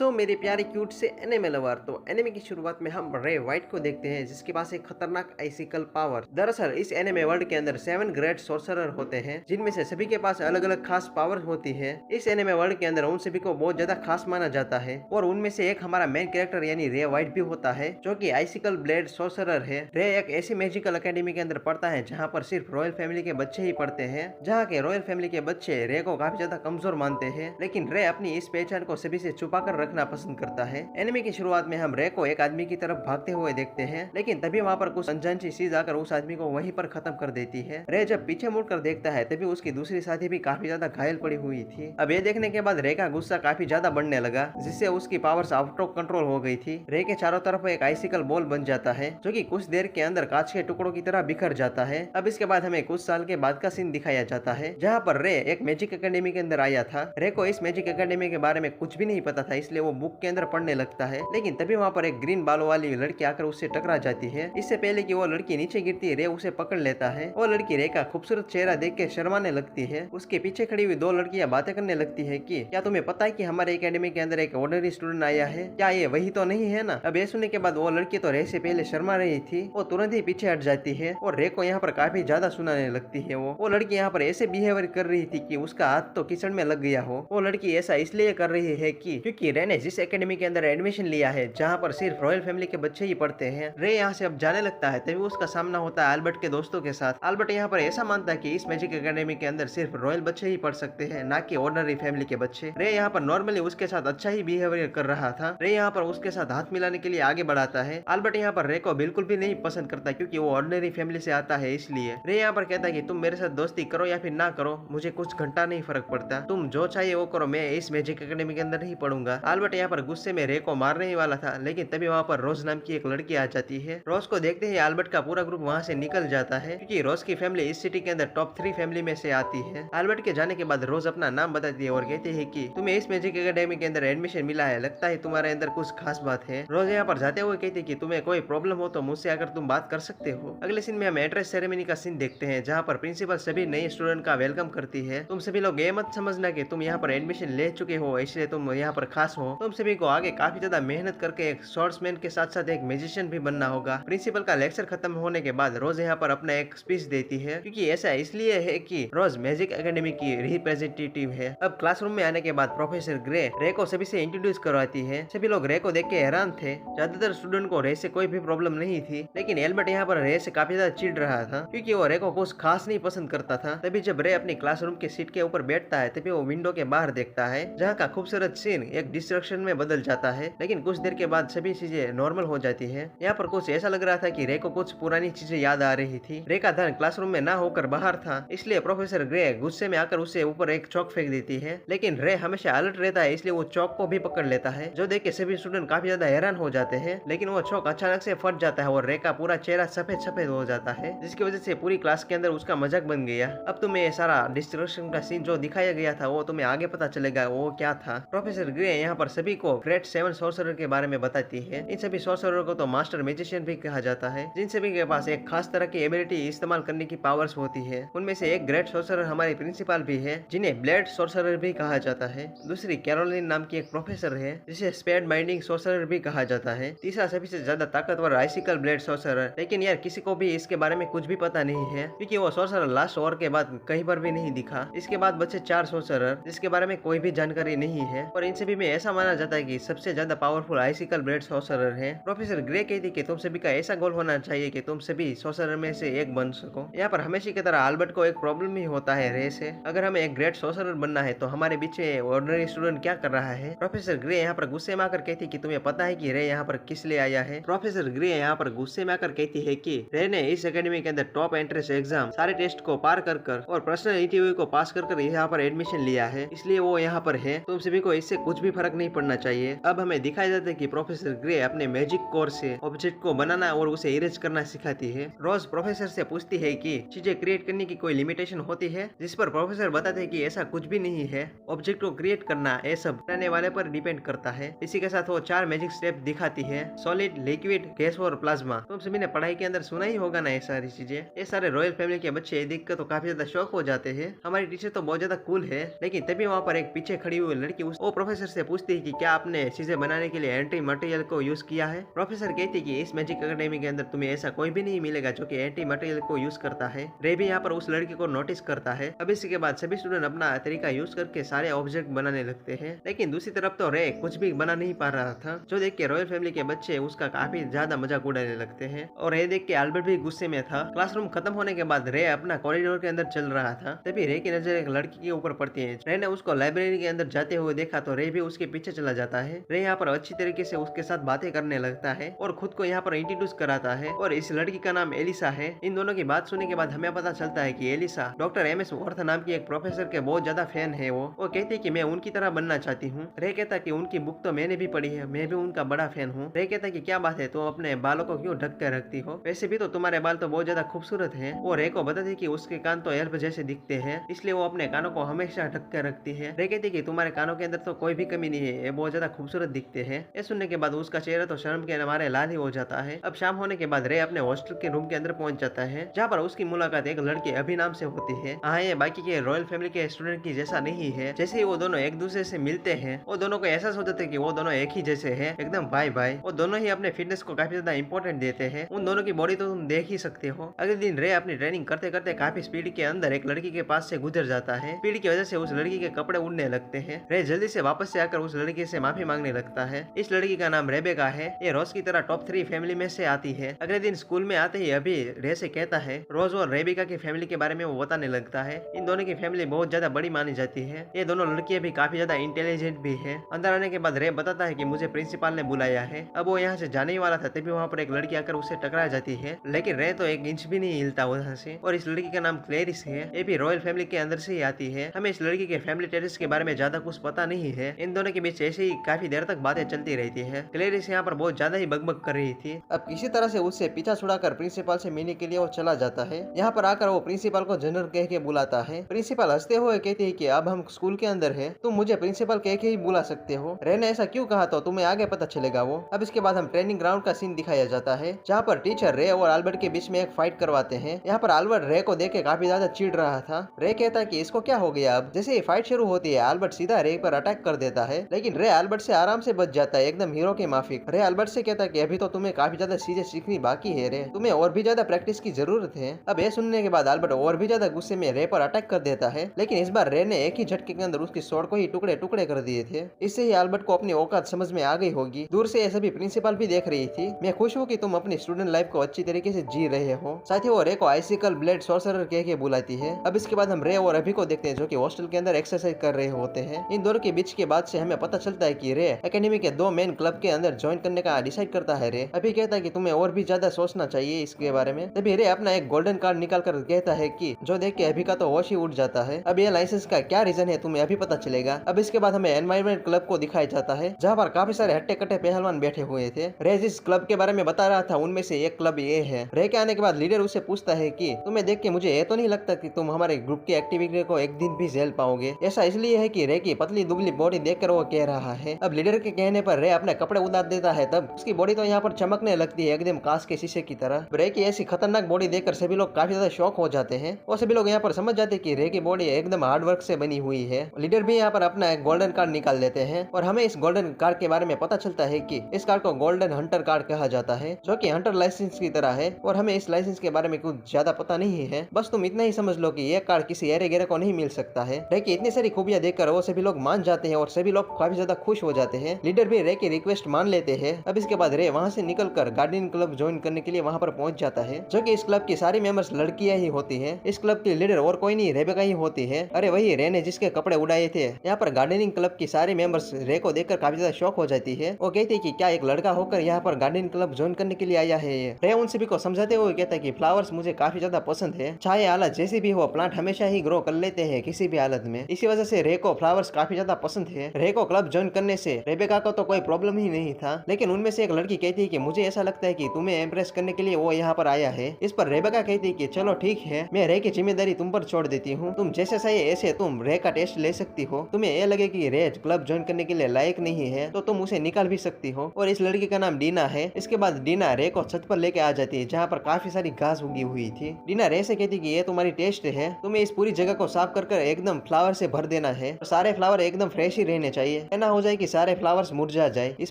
सो मेरे प्यारे क्यूट से एनिमे लवर। तो एनिमे की शुरुआत में हम रे व्हाइट को देखते हैं जिसके पास एक खतरनाक आइसिकल पावर। दरअसल इस एनिमे वर्ल्ड के अंदर 7 ग्रेट सोर्सरर होते हैं जिनमें से सभी के पास अलग अलग खास पावर होती है। इस एनिमे वर्ल्ड के अंदर उन सभी को बहुत ज्यादा खास माना जाता है और उनमें से एक हमारा मेन कैरेक्टर यानी रे व्हाइट भी होता है जो की आइसिकल ब्लेड सोर्सरर है। रे एक ऐसी मैजिकल अकेडमी के अंदर पढ़ता है जहाँ पर सिर्फ रॉयल फैमिली के बच्चे ही पढ़ते हैं। जहाँ के रॉयल फैमिली के बच्चे रे को काफी ज्यादा कमजोर मानते हैं, लेकिन रे अपनी इस पहचान को सभी से छुपा कर रखना पसंद करता है। एनिमे की शुरुआत में हम रे को एक आदमी की तरफ भागते हुए देखते हैं, लेकिन तभी वहाँ पर कुछ अनजान चीज आकर उस आदमी को वहीं पर खत्म कर देती है। रे जब पीछे मुड़कर देखता है तभी उसकी दूसरी साथी भी काफी ज्यादा घायल पड़ी हुई थी। अब ये देखने के बाद रे का गुस्सा काफी ज्यादा बढ़ने लगा जिससे उसकी पावर्स आउट ऑफ कंट्रोल हो गई थी। रे के चारों तरफ एक आइसिकल बॉल बन जाता है जो कि कुछ देर के अंदर कांच के टुकड़ों की तरह बिखर जाता है। अब इसके बाद हमें कुछ साल के बाद का सीन दिखाया जाता है जहाँ पर रे एक मैजिक एकेडमी के अंदर आया था। रे को इस मैजिक एकेडमी के बारे में कुछ भी नहीं पता था, इसलिए वो बुक के अंदर पढ़ने लगता है। लेकिन तभी वहाँ पर एक ग्रीन बालों वाली लड़की आकर उससे टकरा जाती है। इससे पहले कि वो लड़की नीचे गिरती है रे उसे पकड़ लेता है। वो लड़की रे का खूबसूरत चेहरा देख के शर्माने लगती है। उसके पीछे खड़ी हुई दो लड़कियां बातें करने लगती है कि क्या तुम्हें पता है कि हमारे एकेडमी के अंदर एक ऑर्डिनरी स्टूडेंट आया है, क्या ये वही तो नहीं है ना। अब ये सुनने के बाद वो लड़की तो रे से पहले शर्मा रही थी, वो तुरंत ही पीछे हट जाती है और रे को यहाँ पर काफी ज्यादा सुनाने लगती है। वो लड़की यहाँ पर ऐसे बिहेवियर कर रही थी कि उसका हाथ तो किचन में लग गया हो। वो लड़की ऐसा इसलिए कर रही है कि क्योंकि रे ने जिस एकेडमी के अंदर एडमिशन लिया है जहाँ पर सिर्फ रॉयल फैमिली के बच्चे ही पढ़ते हैं। रे यहाँ से अब जाने लगता है तभी उसका सामना होता है अल्बर्ट के दोस्तों के साथ। अल्बर्ट यहाँ पर ऐसा मानता है कि इस मैजिक एकेडमी के अंदर सिर्फ रॉयल बच्चे ही पढ़ सकते हैं, ना कि ऑर्डिनरी फैमिली के बच्चे। रे यहाँ पर नॉर्मली उसके साथ अच्छा ही बिहेवियर कर रहा था। रे यहाँ पर उसके साथ हाथ मिलाने के लिए आगे बढ़ाता है। अल्बर्ट यहाँ पर रे को बिल्कुल भी नहीं पसंद करता क्योंकि वो ऑर्डिनरी फैमिली से आता है, इसलिए रे यहाँ पर कहता है कि तुम मेरे साथ दोस्ती करो या फिर ना करो, मुझे कुछ घंटा नहीं फर्क पड़ता, तुम जो चाहिए वो करो, मैं इस मैजिक एकेडमी के अंदर नहीं पढ़ूंगा। अल्बर्ट यहाँ पर गुस्से में रे को मारने ही वाला था, लेकिन तभी वहाँ पर रोज नाम की एक लड़की आ जाती है। रोज को देखते ही अल्बर्ट का पूरा ग्रुप वहाँ से निकल जाता है क्योंकि रोज की फैमिली इस सिटी के अंदर टॉप 3 फैमिली में से आती है। अल्बर्ट के जाने के बाद रोज अपना नाम बताती है और कहती है कि तुम्हें इस मैजिक एकेडमी के अंदर एडमिशन मिला है, लगता है तुम्हारे अंदर कुछ खास बात है। रोज यहाँ पर जाते हुए कहती है कि तुम्हें कोई प्रॉब्लम हो तो मुझसे आकर तुम बात कर सकते हो। अगले सीन में हम एंट्रेंस सेरेमनी का सीन देखते हैं जहाँ पर प्रिंसिपल सभी नए स्टूडेंट का वेलकम करती है। तुम सभी लोग ये मत समझना कि तुम यहाँ पर एडमिशन ले चुके हो इसलिए तुम यहाँ पर खास हो, तुम सभी को आगे काफी ज्यादा मेहनत करके एक स्वॉर्ड्समैन के साथ साथ एक म्यूजिशियन भी बनना होगा। प्रिंसिपल का लेक्चर खत्म होने के बाद रोज यहाँ पर अपना एक स्पीच देती है क्योंकि ऐसा इसलिए है कि रोज मैजिक एकेडमी की रिप्रेजेंटेटिव है। अब क्लासरूम में आने के बाद प्रोफेसर ग्रे रे को सभी से इंट्रोड्यूस करवाती है। सभी लोग रे को देख के हैरान थे। ज्यादातर स्टूडेंट को रे से कोई भी प्रॉब्लम नहीं थी, लेकिन एल्बर्ट यहाँ पर रे से काफी ज्यादा चिढ़ रहा था क्योंकि वो रे को कुछ खास नहीं पसंद करता था। तभी जब रे अपनी क्लासरूम के सीट के ऊपर बैठता है तभी वो विंडो के बाहर देखता है जहाँ का खूबसूरत सीन एक डिस्ट्रक्शन में बदल जाता है, लेकिन कुछ देर के बाद सभी चीजें नॉर्मल हो जाती है। यहाँ पर कुछ ऐसा लग रहा था कि रे को कुछ पुरानी चीजें याद आ रही थी। रे का ध्यान क्लासरूम में ना होकर बाहर था, इसलिए प्रोफेसर ग्रे गुस्से में आकर उससे ऊपर एक चौक फेंक देती है, लेकिन रे हमेशा अलर्ट रहता है इसलिए वो चौक को भी पकड़ लेता है, जो देख के सभी स्टूडेंट काफी ज्यादा हैरान हो जाते हैं। लेकिन वो चौक अचानक से फट जाता है और रे का पूरा चेहरा सफेद सफेद हो जाता है, जिसकी वजह से पूरी क्लास के अंदर उसका मजाक बन गया। अब तुम्हें ये सारा डिस्ट्रक्शन का सीन जो दिखाया गया था वो तुम्हें आगे पता चलेगा वो क्या था। प्रोफेसर ग्रे यहाँ पर सभी को ग्रेट 7 सोर्सरर के बारे में बताती है। इन सभी सोर्सरर को तो मास्टर मैजिशियन भी कहा जाता है, जिन सभी के पास एक खास तरह की एबिलिटी इस्तेमाल करने की पावर्स होती है। उनमें से एक ग्रेट सोर्सरर हमारे प्रिंसिपल भी है जिन्हें ब्लेड सोर्सरर भी कहा जाता है। दूसरी कैरोलिन नाम की एक प्रोफेसर है जिसे स्पेड बाइंडिंग सोर्सरर भी कहा जाता है। तीसरा सभी से ज्यादा ताकतवर आइसिकल ब्लेड सोर्सरर, लेकिन यार किसी को भी इसके बारे में कुछ भी पता नहीं है क्योंकि वो सोर्सरर लास्ट ओवर के बाद कहीं पर भी नहीं दिखा। इसके बाद बचे 4 सोर्सरर जिसके बारे में कोई भी जानकारी नहीं है और इन सभी में ऐसा माना जाता है कि सबसे ज्यादा पावरफुल आइसिकल ब्लेड सोर्सरर है। प्रोफेसर ग्रे कहती कि तुम सभी का ऐसा गोल होना चाहिए कि तुम सभी सोर्सरर में से एक बन सको। यहाँ पर हमेशा की तरह अल्बर्ट को एक प्रॉब्लम ही होता है रे से, अगर हमें एक ग्रेट सोर्सरर बनना है तो हमारे पीछे ऑर्डिनरी स्टूडेंट क्या कर रहा है। प्रोफेसर ग्रे यहाँ पर गुस्से में आकर कहती कि तुम्हें पता है कि रे यहाँ पर किस लिए आया है। प्रोफेसर ग्रे यहाँ पर गुस्से में आकर कहती है कि रे ने इस एकेडमी के अंदर टॉप एंट्रेंस एग्जाम सारे टेस्ट को पार कर और पर्सनल इंटरव्यू को पास कर यहाँ पर एडमिशन लिया है, इसलिए वो यहाँ पर है। तुम सभी को इससे कुछ भी फर्क नहीं पड़ना चाहिए। अब हमें दिखाया जाता है कि प्रोफेसर ग्रे अपने मैजिक कोर से ऑब्जेक्ट को बनाना और उसे इरेज करना सिखाती है। रोज प्रोफेसर से पूछती है कि चीजें क्रिएट करने की कोई लिमिटेशन होती है, जिस पर प्रोफेसर बताते हैं कि ऐसा कुछ भी नहीं है, ऑब्जेक्ट को क्रिएट करना ये सब बनाने वाले पर डिपेंड करता है। इसी के साथ वो 4 मैजिक स्टेप दिखाती है, सॉलिड, लिक्विड, गैस और प्लाज्मा। तुम सभी ने पढ़ाई के अंदर सुना ही होगा ना ये सारी चीजें। ये सारे रॉयल फैमिली के बच्चे देख कर तो काफी ज्यादा शौक हो जाते हैं। हमारी टीचर तो बहुत ज्यादा कूल है, लेकिन तभी वहाँ पर एक पीछे खड़ी हुई लड़की वो प्रोफेसर से पूछती पूछती है कि क्या आपने चीजें बनाने के लिए एंटी मटेरियल को यूज किया है। प्रोफेसर कहती है कि इस मैजिक एकेडमी के अंदर तुम्हें ऐसा कोई भी नहीं मिलेगा जो कि एंटी मटेरियल को यूज करता है। रे भी यहाँ पर उस लड़की को नोटिस करता है। अब इसके बाद सभी स्टूडेंट अपना तरीका यूज करके सारे ऑब्जेक्ट बनाने लगते हैं, लेकिन दूसरी तरफ तो रे कुछ भी बना नहीं पा रहा था, जो देख के रॉयल फैमिली के बच्चे उसका काफी ज्यादा मजाक उड़ाने लगते हैं। और ये देख के अल्बर्ट भी गुस्से में था। क्लासरूम खत्म होने के बाद रे अपना कॉरिडोर के अंदर चल रहा था, तभी रे की नजर एक लड़की के ऊपर पड़ती है। रे ने उसको लाइब्रेरी के अंदर जाते हुए देखा तो रे भी उसके पीछे चला जाता है। रे यहाँ पर अच्छी तरीके से उसके साथ बातें करने लगता है और खुद को यहाँ पर इंट्रोड्यूस कराता है, और इस लड़की का नाम एलिसा है। इन दोनों की बात सुनने के बाद हमें पता चलता है कि एलिसा डॉक्टर एमएस वर्थ नाम की एक प्रोफेसर के बहुत ज्यादा फैन है। वो कहती है कि मैं उनकी तरह बनना चाहती हूँ। रे कहता कि उनकी बुक तो मैंने भी पढ़ी है, मैं भी उनका बड़ा फैन हूँ। रे कहता कि क्या बात है, तुम अपने बालों को क्यों ढक कर रखती हो, वैसे भी तो तुम्हारे बाल तो बहुत ज्यादा खूबसूरत है। और रे को बताती कि उसके कान तो एल्फ जैसे दिखते हैं, इसलिए वो अपने कानों को हमेशा ढक कर रखती है। रे कहती कि तुम्हारे कानों के अंदर तो कोई भी कमी नहीं है, ये बहुत ज्यादा खूबसूरत दिखते हैं। ये सुनने के बाद उसका चेहरा तो शर्म के मारे लाल ही हो जाता है। अब शाम होने के बाद रे अपने हॉस्टल के रूम के अंदर पहुंच जाता है, जहाँ पर उसकी मुलाकात एक लड़के अभी नाम से होती है। हाँ, ये बाकी के रॉयल फैमिली के स्टूडेंट की जैसा नहीं है। जैसे ही वो दोनों एक दूसरे से मिलते हैं, वो दोनों को एहसास हो जाता है कि वो दोनों एक ही जैसे हैं, एकदम भाई भाई। वो दोनों ही अपने फिटनेस को काफी ज्यादा इंपॉर्टेंट देते हैं। उन दोनों की बॉडी तो तुम देख ही सकते हो। अगले दिन रे अपनी ट्रेनिंग करते करते काफी स्पीड के अंदर एक लड़की के पास से गुजर जाता है। स्पीड की वजह से उस लड़की के कपड़े उड़ने लगते हैं। रे जल्दी से वापस से आकर उस लड़की से माफी मांगने लगता है। इस लड़की का नाम रेबेका है। ये रोज की तरह टॉप 3 फैमिली में से आती है। अगले दिन स्कूल में आते ही अभी रे से कहता है रोज और रेबेका की फैमिली के बारे में वो बताने लगता है। इन दोनों की फैमिली बहुत ज्यादा बड़ी मानी जाती है। ये दोनों लड़कियां भी काफी ज्यादा इंटेलिजेंट भी है। अंदर आने के बाद रे बताता है कि मुझे प्रिंसिपल ने बुलाया है। अब वो यहाँ से जाने ही वाला था, तभी वहाँ पर एक लड़की आकर उससे टकरा जाती है, लेकिन रे तो एक इंच भी नहीं हिलता वहाँ से। और इस लड़की का नाम क्लेरिस है। ये भी रॉयल फैमिली के अंदर से ही आती है। हमें इस लड़की के फैमिली टेरिस के बारे में ज्यादा कुछ पता नहीं है। इन दोनों के बीच ऐसे ही काफी देर तक बातें चलती रहती है। क्लेरिस यहाँ पर बहुत ज्यादा ही बकबक कर रही थी। अब किसी तरह से उससे पीछा छुड़ाकर प्रिंसिपल से मिलने के लिए वो चला जाता है। यहाँ पर आकर वो प्रिंसिपल को जनरल कह के बुलाता है। प्रिंसिपल हंसते हुए कहती है कि अब हम स्कूल के अंदर है, तुम मुझे प्रिंसिपल कह के ही बुला सकते हो। रे ने ऐसा क्यों कहा तो तुम्हें आगे पता चलेगा वो। अब इसके बाद हम ट्रेनिंग ग्राउंड का सीन दिखाया जाता है, जहाँ पर टीचर रे और अल्बर्ट के बीच में एक फाइट करवाते हैं। यहाँ पर अल्बर्ट रे को देख के काफी ज्यादा चिढ़ रहा था। रे कहता है कि इसको क्या हो गया। अब जैसे ही फाइट शुरू होती है, अल्बर्ट सीधा रे पर अटैक कर देता है, लेकिन रे अल्बर्ट से आराम से बच जाता है, एकदम हीरो के माफिक। रे अल्बर्ट से कहता है कि अभी तो तुम्हें काफी ज्यादा चीजें सीखनी बाकी है रे, तुम्हें और भी ज्यादा प्रैक्टिस की जरूरत है। अब ये सुनने के बाद अल्बर्ट और भी ज्यादा गुस्से में रे पर अटैक कर देता है, लेकिन इस बार रे ने एक ही झटके के अंदर उसकी स्वॉर्ड को ही टुकड़े टुकड़े कर दिए थे। इससे ही अल्बर्ट को अपनी औकात समझ में आ गई होगी। दूर से ये सभी प्रिंसिपल भी देख रही थी। मैं खुश हूँ कि तुम अपनी स्टूडेंट लाइफ को अच्छी तरीके से जी रहे हो। साथ ही वो रे को आइसिकल ब्लेड सॉर्सरर कह के बुलाती है। अब इसके बाद हम रे और अभी को देखते हैं, जो कि हॉस्टल के अंदर एक्सरसाइज कर रहे होते हैं। इन दोनों के बीच के बाद से हमें पता चलता है कि रे एकेडमी के 2 मेन क्लब के अंदर ज्वाइन करने का डिसाइड करता है। रे अभी कहता है कि तुम्हें और भी ज्यादा सोचना चाहिए इसके बारे में। तभी रे अपना एक गोल्डन कार्ड निकाल कर कहता है कि जो देख के अभी का तो होश ही उठ जाता है। अब ये लाइसेंस का क्या रीजन है तुम्हें अभी पता चलेगा। अब इसके बाद हमें एनवायरमेंट क्लब को दिखाया जाता है, जहाँ पर काफी सारे हट्टे कट्टे पहलवान बैठे हुए थे। रे जिस क्लब के बारे में बता रहा था उनमें से एक क्लब ये है। रे के आने के बाद लीडर उससे पूछता है कि तुम्हें देख के मुझे ये तो नहीं लगता कि तुम हमारे ग्रुप की एक्टिविटी को एक दिन भी झेल पाओगे। ऐसा इसलिए है कि रे की पतली दुबली बॉडी देखकर वो कह रहा है। अब लीडर के कहने पर रे अपने कपड़े उतार देता है, तब उसकी बॉडी तो यहाँ पर चमकने लगती है एकदम कांच के शीशे की तरह। रे की ऐसी खतरनाक बॉडी देखकर सभी लोग काफी ज्यादा शॉक हो जाते हैं और सभी लोग यहाँ पर समझ जाते हैं कि रे की बॉडी एकदम हार्ड वर्क से बनी हुई है। लीडर भी यहाँ पर अपना एक गोल्डन कार्ड निकाल लेते हैं और हमें इस गोल्डन कार्ड के बारे में पता चलता है कि इस कार्ड को गोल्डन हंटर कार्ड कहा जाता है, जो कि हंटर लाइसेंस की तरह है। और हमें इस लाइसेंस के बारे में कुछ ज्यादा पता नहीं है, बस तुम इतना ही समझ लो कि यह कार्ड किसी अरे गहरे को नहीं मिल सकता है। रे की इतनी सारी खूबियां देखकर वो सभी लोग मान जाते हैं और सभी लोग काफी ज्यादा खुश हो जाते हैं। लीडर भी रे की रिक्वेस्ट मान लेते हैं। अब इसके बाद रे वहाँ से निकलकर गार्डियन क्लब ज्वाइन करने के लिए वहाँ पर पहुंच जाता है, जो कि इस क्लब की सारी मेंबर्स लड़कियां ही होती हैं। इस क्लब की लीडर और कोई नहीं रेबेका ही होती है। अरे वही रे ने जिसके कपड़े उड़ाए थे। यहाँ पर गार्डनिंग क्लब की सारी मेंबर्स रे को देखकर काफी ज्यादा शॉक हो जाती है। वो कहती है कि क्या एक लड़का होकर यहाँ पर गार्डनिंग क्लब ज्वाइन करने के लिए आया है। रे उन सभी को समझाते हुए कहता है कि फ्लावर्स मुझे काफी ज्यादा पसंद है, चाहे हालत जैसी भी हो, प्लांट हमेशा ही ग्रो कर लेते हैं किसी भी हालत में। इसी वजह से रे को फ्लावर्स काफी ज्यादा पसंद है। रे को क्लब ज्वाइन करने से रेबेका को तो कोई प्रॉब्लम ही नहीं था, लेकिन उनमें से एक लड़की कहती है कि मुझे ऐसा लगता है कि तुम्हें इम्प्रेस करने के लिए वो यहाँ पर आया है। इस पर रेबेका कहती है कि चलो ठीक है, मैं रे की जिम्मेदारी तुम पर छोड़ देती हूँ, तुम जैसे चाहिए ऐसे तुम रे का टेस्ट ले सकती हो। तुम्हें ये लगे कि रे क्लब ज्वाइन करने के लिए लायक नहीं है तो तुम उसे निकाल भी सकती हो। और इस लड़की का नाम डीना है। इसके बाद डीना रे को छत पर लेके आ जाती है, जहाँ पर काफी सारी घास उगी हुई थी। डीना रे से कहती कि ये तुम्हारी टेस्ट है, तुम्हें इस पूरी जगह को साफ कर एकदम फ्लावर से भर देना है, सारे फ्लावर एकदम फ्रेश ही रहने चाहिए। चाहिए, ना हो जाए कि सारे फ्लावर्स मुरझा जाए। इस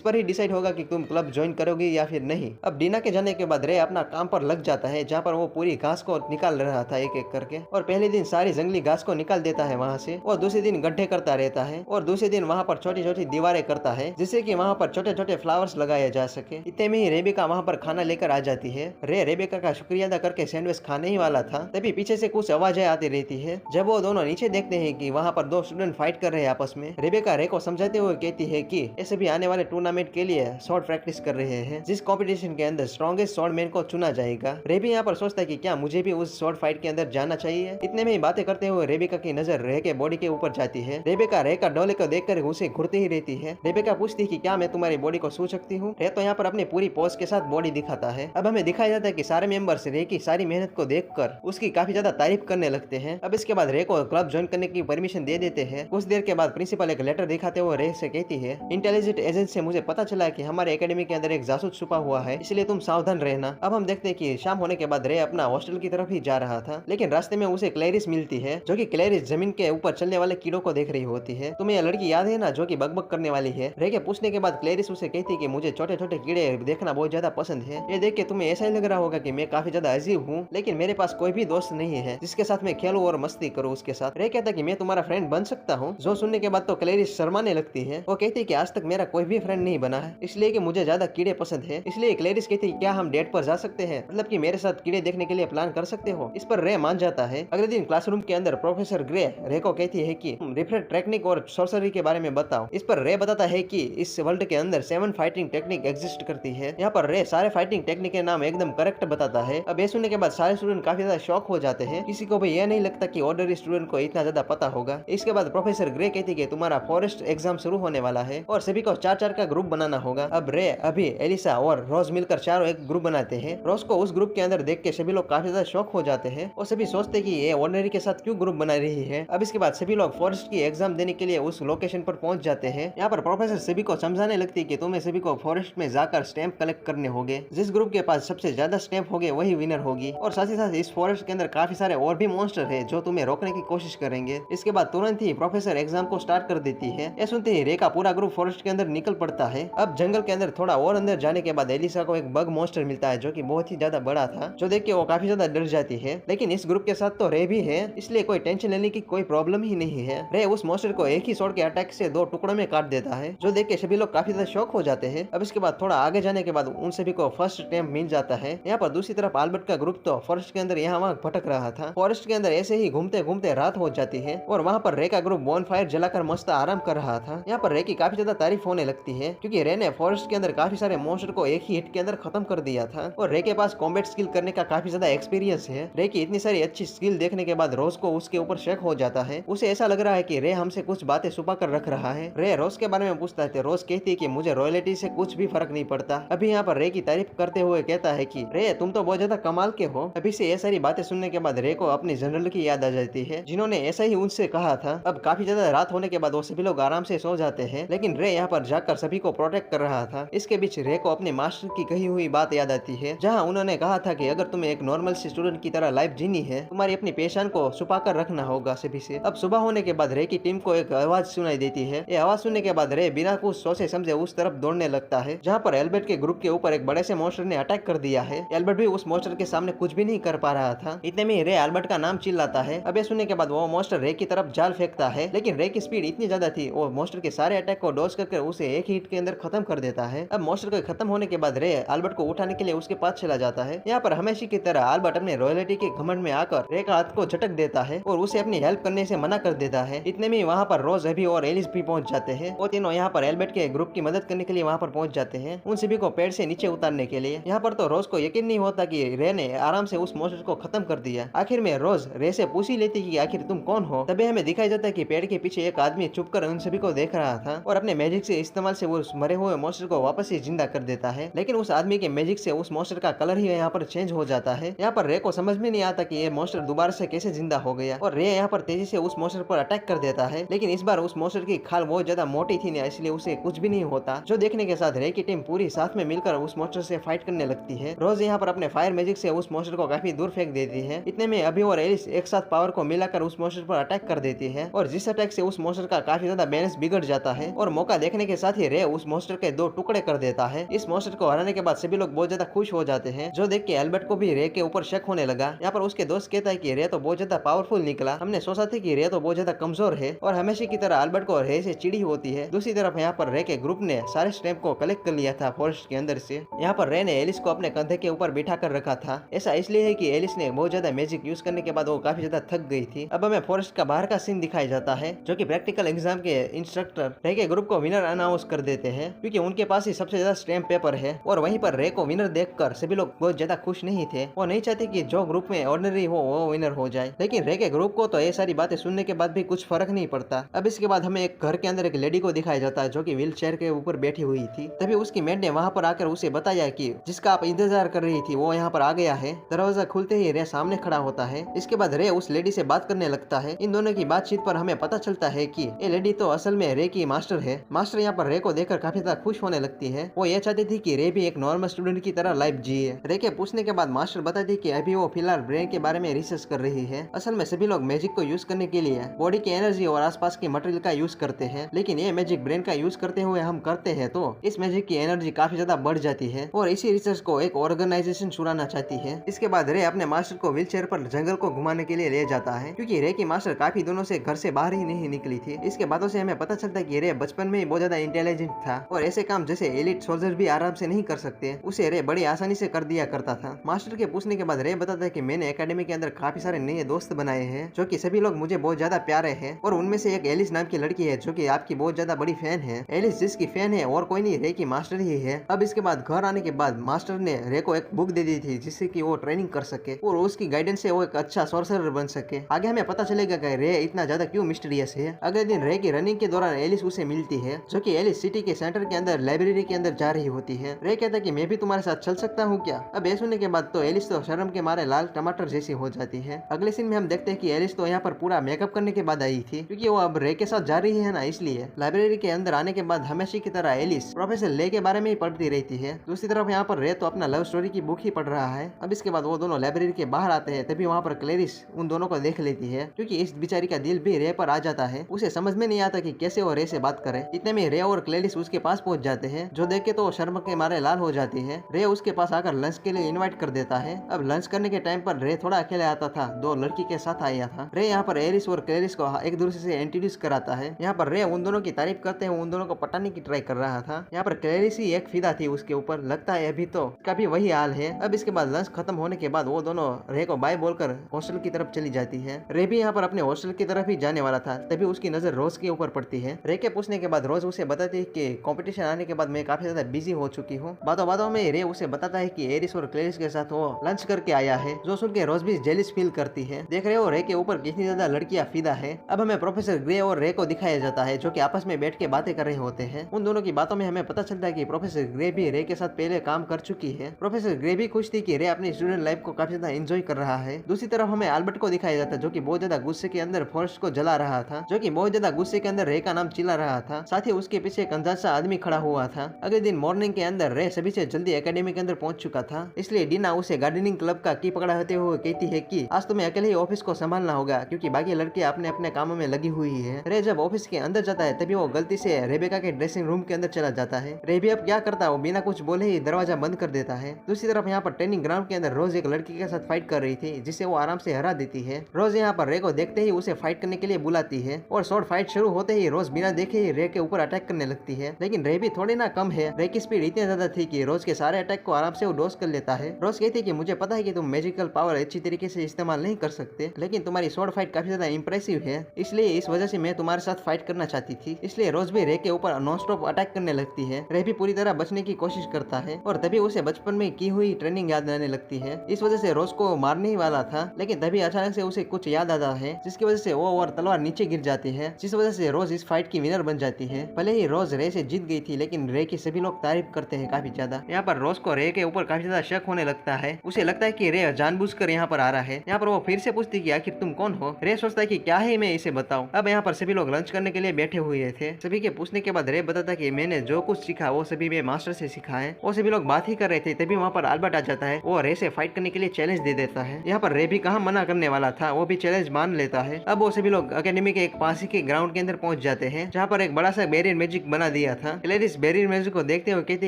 पर ही डिसाइड होगा कि तुम क्लब ज्वाइन करोगी या फिर नहीं। अब डीना के जाने के बाद रे अपना काम पर लग जाता है, जहाँ पर वो पूरी घास को निकाल रहा था एक एक करके। और पहले दिन सारी जंगली घास को निकाल देता है वहाँ से, और दूसरे दिन गड्ढे करता रहता है, और दूसरे दिन वहाँ पर छोटी छोटी दीवारें करता है जिससे कि वहाँ पर छोटे छोटे फ्लावर्स लगाए जा सके। इतने में ही रेबिका वहाँ पर खाना लेकर आ जाती है। रे रेबिका का शुक्रिया अदा करके सैंडविच खाने ही वाला था, तभी पीछे से कुछ आवाजें आती रहती है। जब वो दोनों नीचे देखते हैं कि वहाँ पर दो स्टूडेंट फाइट कर रहे हैं आपस में, रेबिका रे को समझाते हुए कहती है कि ऐसे भी आने वाले टूर्नामेंट के लिए शॉर्ट प्रैक्टिस कर रहे हैं, जिस कंपटीशन के अंदर स्ट्रॉन्गेस्ट स्वॉर्ड मैन को चुना जाएगा। रे भी यहाँ पर सोचता है कि क्या मुझे भी उस शॉर्ट फाइट के अंदर जाना चाहिए। इतने में ही बातें करते हुए रेबिका की नजर रे के बॉडी के ऊपर जाती है। रेबिका रे का डोले को देखकर उसे घुरती ही रहती है। रेबिका पूछती है कि क्या मैं तुम्हारी बॉडी को छू सकती हूँ। रे तो यहाँ पर अपनी पूरी पोज के साथ बॉडी दिखाता है। अब हमें दिखाया जाता है कि सारे मेंबर्स रे की सारी मेहनत को देखकर उसकी काफी ज्यादा तारीफ करने लगते हैं। अब इसके बाद रे को क्लब ज्वाइन करने की परमिशन दे देते हैं। कुछ देर के बाद प्रिंसिपल एक लेटर दिखाते हुए रे से कहती है, इंटेलिजेंट एजेंट से मुझे पता चला कि हमारे एकेडमी के अंदर एक जासूस छुपा हुआ है, इसलिए तुम सावधान रहना। अब हम देखते हैं कि शाम होने के बाद रे अपना हॉस्टल की तरफ ही जा रहा था, लेकिन रास्ते में उसे क्लैरिस मिलती है, जो कि क्लैरिस जमीन के ऊपर चलने वाले कीड़ों को देख रही होती है। तुम्हें यह लड़की याद है ना, जो कि बकबक करने वाली है। रे के पूछने के बाद क्लैरिस उसे कहती है कि मुझे छोटे छोटे कीड़े देखना बहुत ज्यादा पसंद है। ये देख के तुम्हें ऐसा ही लग रहा होगा कि मैं काफी ज्यादा अजीब हूँ, लेकिन मेरे पास कोई भी दोस्त नहीं है जिसके साथ मैं खेलूं और मस्ती करूं उसके साथ। रे कहता कि मैं तुम्हारा फ्रेंड बन सकता हूँ। जो सुनने के बाद तो क्लैरिस शर्माने लगती है। वो कहती है कि आज तक मेरा कोई भी फ्रेंड नहीं बना है, इसलिए कि मुझे ज्यादा कीड़े पसंद है। इसलिए क्लैरिस कहती है क्या हम डेट पर जा सकते हैं, मतलब कि मेरे साथ कीड़े देखने के लिए प्लान कर सकते हो। इस पर रे मान जाता है। अगले दिन क्लासरूम के अंदर प्रोफेसर ग्रे रे को कहती है कि रिफ्रेट टेक्निक और सॉर्सरी के बारे में बताओ। इस पर रे बताता है कि इस वर्ल्ड के अंदर 7 फाइटिंग टेक्निक एग्जिस्ट करती है। यहाँ पर रे सारे फाइटिंग टेक्निक के नाम एकदम करेक्ट बताता है। अब ये सुनने के बाद सारे स्टूडेंट काफी ज्यादा शॉक हो जाते हैं। किसी को भी यह नहीं लगता कि ऑर्डनरी स्टूडेंट को इतना ज्यादा पता होगा। इसके बाद प्रोफेसर ग्रे कहती है तुम्हारा फॉरेस्ट एग्जाम शुरू होने वाला है और सभी को 4-4 का ग्रुप बनाना होगा। अब रे, अभी, एलिसा और रोज मिलकर चारों एक ग्रुप बनाते हैं। रोज को उस ग्रुप के अंदर देख के सभी लोग काफी ज्यादा शॉक हो जाते हैं और सभी सोचते हैं कि ये ऑर्डिनरी के साथ क्यों ग्रुप बना रही है। अब इसके बाद सभी लोग फॉरेस्ट की एग्जाम देने के लिए उस लोकेशन पर पहुंच जाते हैं। यहाँ पर प्रोफेसर सभी को समझाने लगती है कि तुम्हें सभी को फॉरेस्ट में जाकर स्टैंप कलेक्ट करने होंगे। जिस ग्रुप के पास सबसे ज्यादा स्टैंप होंगे वही विनर होगी। और साथ ही साथ इस फॉरेस्ट के अंदर काफी सारे और भी मॉन्स्टर है जो तुम्हें रोकने की कोशिश करेंगे। इसके बाद तुरंत ही प्रोफेसर एग्जाम को स्टार्ट कर देती है। यह सुनते ही रे का पूरा ग्रुप फॉरेस्ट के अंदर निकल पड़ता है। अब जंगल के अंदर थोड़ा और अंदर जाने के बाद एलिसा को एक बग मॉन्स्टर मिलता है, जो कि बहुत ही ज्यादा बड़ा था, जो देख के वो काफी ज्यादा डर जाती है। लेकिन इस ग्रुप के साथ तो रे भी है, इसलिए कोई टेंशन लेने की कोई प्रॉब्लम ही नहीं है। रे उस मॉन्स्टर को एक ही शॉट के अटैक से 2 टुकड़ों में काट देता है, जो देख के सभी लोग काफी ज्यादा शॉक हो जाते हैं। अब इसके बाद थोड़ा आगे जाने के बाद उन सभी को फर्स्ट स्टैंप मिल जाता है। यहाँ पर दूसरी तरफ आल्बर्ट का ग्रुप तो फॉरेस्ट के अंदर यहाँ वहाँ भटक रहा था। फॉरेस्ट के अंदर ऐसे ही घूमते घूमते रात हो जाती है और वहाँ पर रे का ग्रुप बॉनफायर जलाकर मस्त आराम कर रहा था। यहाँ पर रे की काफी ज्यादा तारीफ होने लगती है, क्योंकि रे ने फॉरेस्ट के अंदर काफी सारे मॉन्स्टर को एक ही हिट के अंदर खत्म कर दिया था और रे के पास कॉम्बैट स्किल करने का काफी ज्यादा एक्सपीरियंस है। रे की इतनी सारी अच्छी स्किल देखने के बाद रोज को उसके ऊपर शक हो जाता है। उसे ऐसा लग रहा है कि रे हमसे कुछ बातें छुपा कर रख रहा है। रे रोज के बारे में पूछता है। रोज कहती है कि मुझे रॉयल्टी से कुछ भी फर्क नहीं पड़ता। अभी यहाँ पर रे की तारीफ करते हुए कहता है कि रे तुम तो बहुत ज्यादा कमाल के हो। अभी से ये सारी बातें सुनने के बाद रे को अपनी जनरल की याद आ जाती है, जिन्होंने ऐसा ही उनसे कहा था। अब काफी ज्यादा रात होने के बाद वो सभी लोग आराम से सो जाते हैं, लेकिन रे यहाँ पर जाकर सभी को प्रोटेक्ट कर रहा था। इसके बीच रे को अपने मास्टर की कही हुई बात याद आती है, जहाँ उन्होंने कहा था कि अगर तुम्हें एक नॉर्मल स्टूडेंट की तरह लाइफ जीनी है, तुम्हारी अपनी पहचान को छुपा कर रखना होगा सभी से। अब सुबह होने के बाद रे की टीम को एक आवाज सुनाई देती है। ये आवाज सुनने के बाद रे बिना कुछ सोचे समझे उस तरफ दौड़ने लगता है, जहाँ पर एल्बर्ट के ग्रुप के ऊपर एक बड़े से मॉन्स्टर ने अटैक कर दिया है। एल्बर्ट भी उस मॉन्स्टर के सामने कुछ भी नहीं कर पा रहा था। इतने में रे एल्बर्ट का नाम चिल्लाता है। अब ये सुनने के बाद वो मॉन्स्टर रे की तरफ जाल फेंकता है, लेकिन रे की स्पीड इतनी ज्यादा थी, वो मॉन्स्टर के सारे अटैक को डॉज करके उसे एक ही हिट के अंदर खत्म कर देता है। अब मॉन्स्टर को खत्म होने के बाद रे एल्बर्ट को उठाने के लिए उसके पास चला जाता है। यहाँ पर हमेशा की तरह एल्बर्ट अपने रॉयल्टी के घमंड में आकर रे का हाथ को झटक देता है और उसे अपनी हेल्प करने से मना कर देता है। इतने में वहाँ पर रोज, अभी और एलिस भी पहुंच जाते हैं। वो तीनों यहाँ पर एल्बर्ट के ग्रुप की मदद करने के लिए वहाँ पर पहुंच जाते हैं, उन सभी को पेड़ से नीचे उतारने के लिए। यहाँ पर तो रोज को यकीन नहीं होता कि रे ने आराम से उस मॉन्स्टर को खत्म कर दिया। आखिर में रोज रे से पूछ ही लेती कि आखिर तुम कौन हो। तभी हमें दिखाई जाता है कि पेड़ के पीछे एक आदमी चुपकर उन सभी को देख रहा था और अपने मैजिक से इस्तेमाल से वो मरे हुए मॉन्स्टर को वापस ही जिंदा कर देता है। लेकिन उस आदमी के मैजिक से उस मॉन्स्टर का कलर ही यहाँ पर चेंज हो जाता है। यहाँ पर रे को समझ में नहीं आता कि ये मॉन्स्टर दोबारा से कैसे जिंदा हो गया और रे यहाँ पर तेजी से उस मॉन्स्टर पर अटैक कर देता है। लेकिन इस बार उस मॉन्स्टर की खाल बहुत ज्यादा मोटी थी ना, इसलिए उसे कुछ भी नहीं होता, जो देखने के साथ रे की टीम पूरी साथ में मिलकर उस मॉन्स्टर से फाइट करने लगती है। रोज यहाँ पर अपने फायर मैजिक से उस मॉन्स्टर को काफी दूर फेंक देती है। इतने में अभी और एलिस एक साथ पावर को मिलाकर उस मॉन्स्टर पर अटैक कर देती है और जिस अटैक से उस मॉन्स्टर का काफी ज्यादा बैलेंस बैलेंस बिगड़ जाता है और मौका देखने के साथ ही रे उस मॉन्स्टर के 2 टुकड़े कर देता है। इस मॉन्स्टर को हराने के बाद सभी लोग बहुत ज्यादा खुश हो जाते हैं, जो देख के एल्बर्ट को भी रे के ऊपर शक होने लगा। यहाँ पर उसके दोस्त कहता है कि रे तो बहुत ज्यादा पावरफुल निकला, हमने सोचा था कि रे तो बहुत ज्यादा कमजोर है और हमेशा की तरह एल्बर्ट को रे से चिड़ी होती है। दूसरी तरफ यहाँ पर रे के ग्रुप ने सारे स्टैम्प को कलेक्ट कर लिया था फॉरेस्ट के अंदर से। यहाँ पर रे ने एलिस को अपने कंधे के ऊपर बिठा कर रखा था। ऐसा इसलिए है कि एलिस ने बहुत ज्यादा मैजिक यूज करने के बाद वो काफी ज्यादा थक गई थी। अब हमें फॉरेस्ट का बाहर का सीन दिखाया जाता है, जो कि प्रैक्टिकल एग्जाम के इंस्ट्रक्टर रे के ग्रुप को विनर अनाउंस कर देते हैं, क्योंकि उनके पास ही सबसे ज्यादा स्टैम्प पेपर है। और वहीं पर रे को विनर देखकर सभी लोग बहुत ज्यादा खुश नहीं थे। वो नहीं चाहते कि जो ग्रुप में ऑर्डिनरी हो वो विनर हो जाए, लेकिन रे के ग्रुप को तो ये सारी बातें सुनने के बाद भी कुछ फर्क नहीं पड़ता। अब इसके बाद हमें एक घर के अंदर एक लेडी को दिखाया जाता है, जो कि व्हील चेयर के ऊपर बैठी हुई थी। तभी उसकी मेड ने वहां पर आकर उसे बताया कि जिसका आप इंतजार कर रही थी वो यहाँ पर आ गया है। दरवाजा खुलते ही रे सामने खड़ा होता है। इसके बाद रे उस लेडी से बात करने लगता है। इन दोनों की बातचीत पर हमें पता चलता है कि ये लेडी तो असल में रे की मास्टर है। मास्टर यहाँ पर रे को देखकर काफी ज्यादा खुश होने लगती है। वो ये चाहती थी कि रे भी एक नॉर्मल स्टूडेंट की तरह लाइफ जिए। रे के पूछने के बाद मास्टर बताती कि अभी वो फिलहाल ब्रेन के बारे में रिसर्च कर रही है। असल में सभी लोग मैजिक को यूज करने के लिए बॉडी की एनर्जी और आसपास के मटेरियल का यूज करते हैं, लेकिन ये मैजिक ब्रेन का यूज करते हुए हम करते हैं तो इस मैजिक की एनर्जी काफी ज्यादा बढ़ जाती है और इसी रिसर्च को एक ऑर्गेनाइजेशन छुड़ाना चाहती है। इसके बाद रे अपने मास्टर को व्हीलचेयर पर जंगल को घुमाने के लिए ले जाता है, क्योंकि रे की मास्टर काफी दिनों से घर से बाहर ही नहीं निकली थी। इसके बातों से हमें पता चलता है कि रे बचपन में ही बहुत ज्यादा इंटेलिजेंट था और ऐसे काम जैसे एलिट सोल्जर भी आराम से नहीं कर सकते उसे रे बड़ी आसानी से कर दिया करता था। मास्टर के पूछने के बाद रे बताता है कि मैंने एकेडमी के अंदर काफी सारे नए दोस्त बनाए हैं, जो कि सभी लोग मुझे बहुत ज्यादा प्यारे हैं और उनमें से एक एलिस नाम की लड़की है, जो कि आपकी बहुत ज्यादा बड़ी फैन है। एलिस जिसकी फैन है और कोई नहीं, रे की मास्टर ही है। अब इसके बाद घर आने के बाद मास्टर ने रे को एक बुक दे दी थी, जिससे कि वो ट्रेनिंग कर सके और उसकी गाइडेंस से वो एक अच्छा सॉर्सरर बन सके। आगे हमें पता चलेगा कि रे इतना ज्यादा क्यों मिस्टीरियस है। अगले दिन रे की रनिंग के दौरान एलिस उसे मिलती है, जो कि एलिस सिटी के सेंटर के अंदर लाइब्रेरी के अंदर जा रही होती है। रे कहता है कि मैं भी तुम्हारे साथ चल सकता हूँ क्या। अब ये सुनने के बाद तो एलिस तो शर्म के मारे लाल टमाटर जैसी हो जाती है। अगले सीन में हम देखते हैं कि एलिस तो यहाँ पर पूरा मेकअप करने के बाद आई थी, क्योंकि वो अब रे के साथ जा रही है ना, इसलिए। लाइब्रेरी के अंदर आने के बाद हमेशा की तरह एलिस प्रोफेसर ले के बारे में ही पढ़ती रहती है। दूसरी तरफ यहाँ पर रे तो अपना लव स्टोरी की बुक ही पढ़ रहा है। अब इसके बाद वो दोनों लाइब्रेरी के बाहर आते हैं, तभी वहाँ पर क्लेरिस उन दोनों को देख लेती है, क्योंकि इस बेचारी का दिल भी रे पर आ जाता है। उसे समझ में नहीं आता कि कैसे वो रे से बात करे। इतने में रे और क्लेरिस उसके पास पहुंच जाते हैं, जो देख के तो शर्म के मारे लाल हो जाती है। रे उसके पास आकर लंच के लिए इनवाइट कर देता है। अब लंच करने के टाइम पर रे थोड़ा अकेले आता था, दो लड़की के साथ आया था। रे यहाँ पर एरिस और क्लेरिस को एक दूसरे से इंट्रोड्यूस कराता है। यहाँ पर रे उन दोनों की तारीफ करते हैं, उन दोनों को पटाने की ट्राई कर रहा था। यहाँ पर क्लेरिस ही एक फिदा थी उसके ऊपर, लगता है अभी तो कभी वही हाल है। अब इसके बाद लंच खत्म होने के बाद वो दोनों रे को बाय बोलकर हॉस्टल की तरफ चली जाती है। रे भी यहाँ पर अपने हॉस्टल की तरफ ही जाने वाला था, तभी उसकी नजर रोज के ऊपर पड़ती है। रे के पूछने के बाद रोज उसे बताती है कि कंपटीशन आने के बाद मैं काफी ज्यादा बिजी हो चुकी हूँ। बातों बातों में रे उसे बताता है कि एरिस और क्लेरिस के साथ वो लंच करके आया है, जो सुन के रोज भी जेलिस फील करती है। देख रहे हो रे के ऊपर कितनी ज्यादा लड़कियां फिदा है। अब हमें प्रोफेसर ग्रे और रे को दिखाया जाता है, जो कि आपस में बैठ के बातें कर रहे होते हैं। उन दोनों की बातों में हमें पता चलता है कि प्रोफेसर ग्रे भी रे के साथ पहले काम कर चुकी है। प्रोफेसर ग्रे भी खुश थी कि रे अपनी स्टूडेंट लाइफ को काफी ज्यादा एंजॉय कर रहा है। दूसरी तरफ हमें अल्बर्ट को दिखाया जाता है, जो कि बहुत ज्यादा गुस्से के अंदर फॉरेस्ट को जला रहा था, जो कि बहुत ज्यादा गुस्से के अंदर रे का नाम चिल्ला रहा था। साथ ही उसके पीछे एक अंदाज सा आदमी खड़ा हुआ था। अगले दिन मॉर्निंग के अंदर रे सभी से जल्दी एकेडमी के अंदर पहुंच चुका था, इसलिए डीना उसे गार्डनिंग क्लब का की पकड़ाते हुए कहती है कि आज तुम्हें अकेले ही ऑफिस को संभालना होगा, क्योंकि बाकी लड़कियां अपने अपने कामों में लगी हुई है। रे जब ऑफिस के अंदर जाता है, तभी वो गलती से रेबेका के ड्रेसिंग रूम के अंदर चला जाता है। रे भी अब क्या करता है, वो बिना कुछ बोले ही दरवाजा बंद कर देता है। दूसरी तरफ यहाँ पर ट्रेनिंग ग्राउंड के अंदर रोज एक लड़की के साथ फाइट कर रही थी, जिसे वो आराम से हरा देती है। रोज यहाँ पर रे को देखते ही उसे फाइट करने के लिए बुलाती है और शॉर्ट फाइट शुरू होते ही रोज बिना देखे ही रे के ऊपर अटैक करने लगती है। लेकिन रे भी थोड़ी ना कम है। रे की स्पीड इतनी ज्यादा थी कि रोज के सारे अटैक को आराम से वो डोज कर लेता है। रोज कहती है कि मुझे पता है कि तुम मैजिकल पावर अच्छी तरीके से इस्तेमाल नहीं कर सकते, लेकिन तुम्हारी शॉर्ट फाइट काफी ज्यादा इंप्रेसिव है, इसलिए इस वजह से मैं तुम्हारे साथ फाइट करना चाहती थी। इसलिए रोज भी रे के ऊपर नॉन स्टॉप अटैक करने लगती है। रे भी पूरी तरह बचने की कोशिश करता है और तभी उसे बचपन में की हुई ट्रेनिंग याद आने लगती है। इस वजह से रोज को मारने ही वाला था, लेकिन तभी अचानक से उसे कुछ याद आता है, जिसकी वजह से वो और तलवार नीचे गिर जाती है, जिस वजह से रोज इस फाइट की विनर बन जाती है। भले ही रोज रे से जीत गई थी, लेकिन रे की सभी लोग तारीफ करते हैं काफी ज्यादा। यहाँ पर रोज को रे के ऊपर काफी ज्यादा शक होने लगता है। उसे लगता है कि रे जानबूझकर यहाँ पर आ रहा है। यहाँ पर वो फिर से पूछती है कि आखिर तुम कौन हो। रे सोचता है कि क्या है मैं इसे बताऊं। अब यहाँ पर सभी लोग लंच करने के लिए बैठे हुए थे। सभी के पूछने के बाद रे बताता कि मैंने जो कुछ सीखा वो सभी मैं मास्टर से सीखा है। वो सभी लोग बात ही कर रहे थे, तभी वहाँ पर अल्बर्ट आ जाता है। वो रे से फाइट करने के लिए चैलेंज दे देता है। यहाँ पर रे भी कहाँ मना करने वाला था, वो भी चैलेंज मान लेता है। अब वो सभी लोग अकेडमी के एक पास ही के ग्राउंड के अंदर पहुंच पहुंच जाते हैं, जहाँ पर एक बड़ा सा बैरियर मैजिक बना दिया था। क्लैरिस बैरियर मैजिक को देखते हुए कहते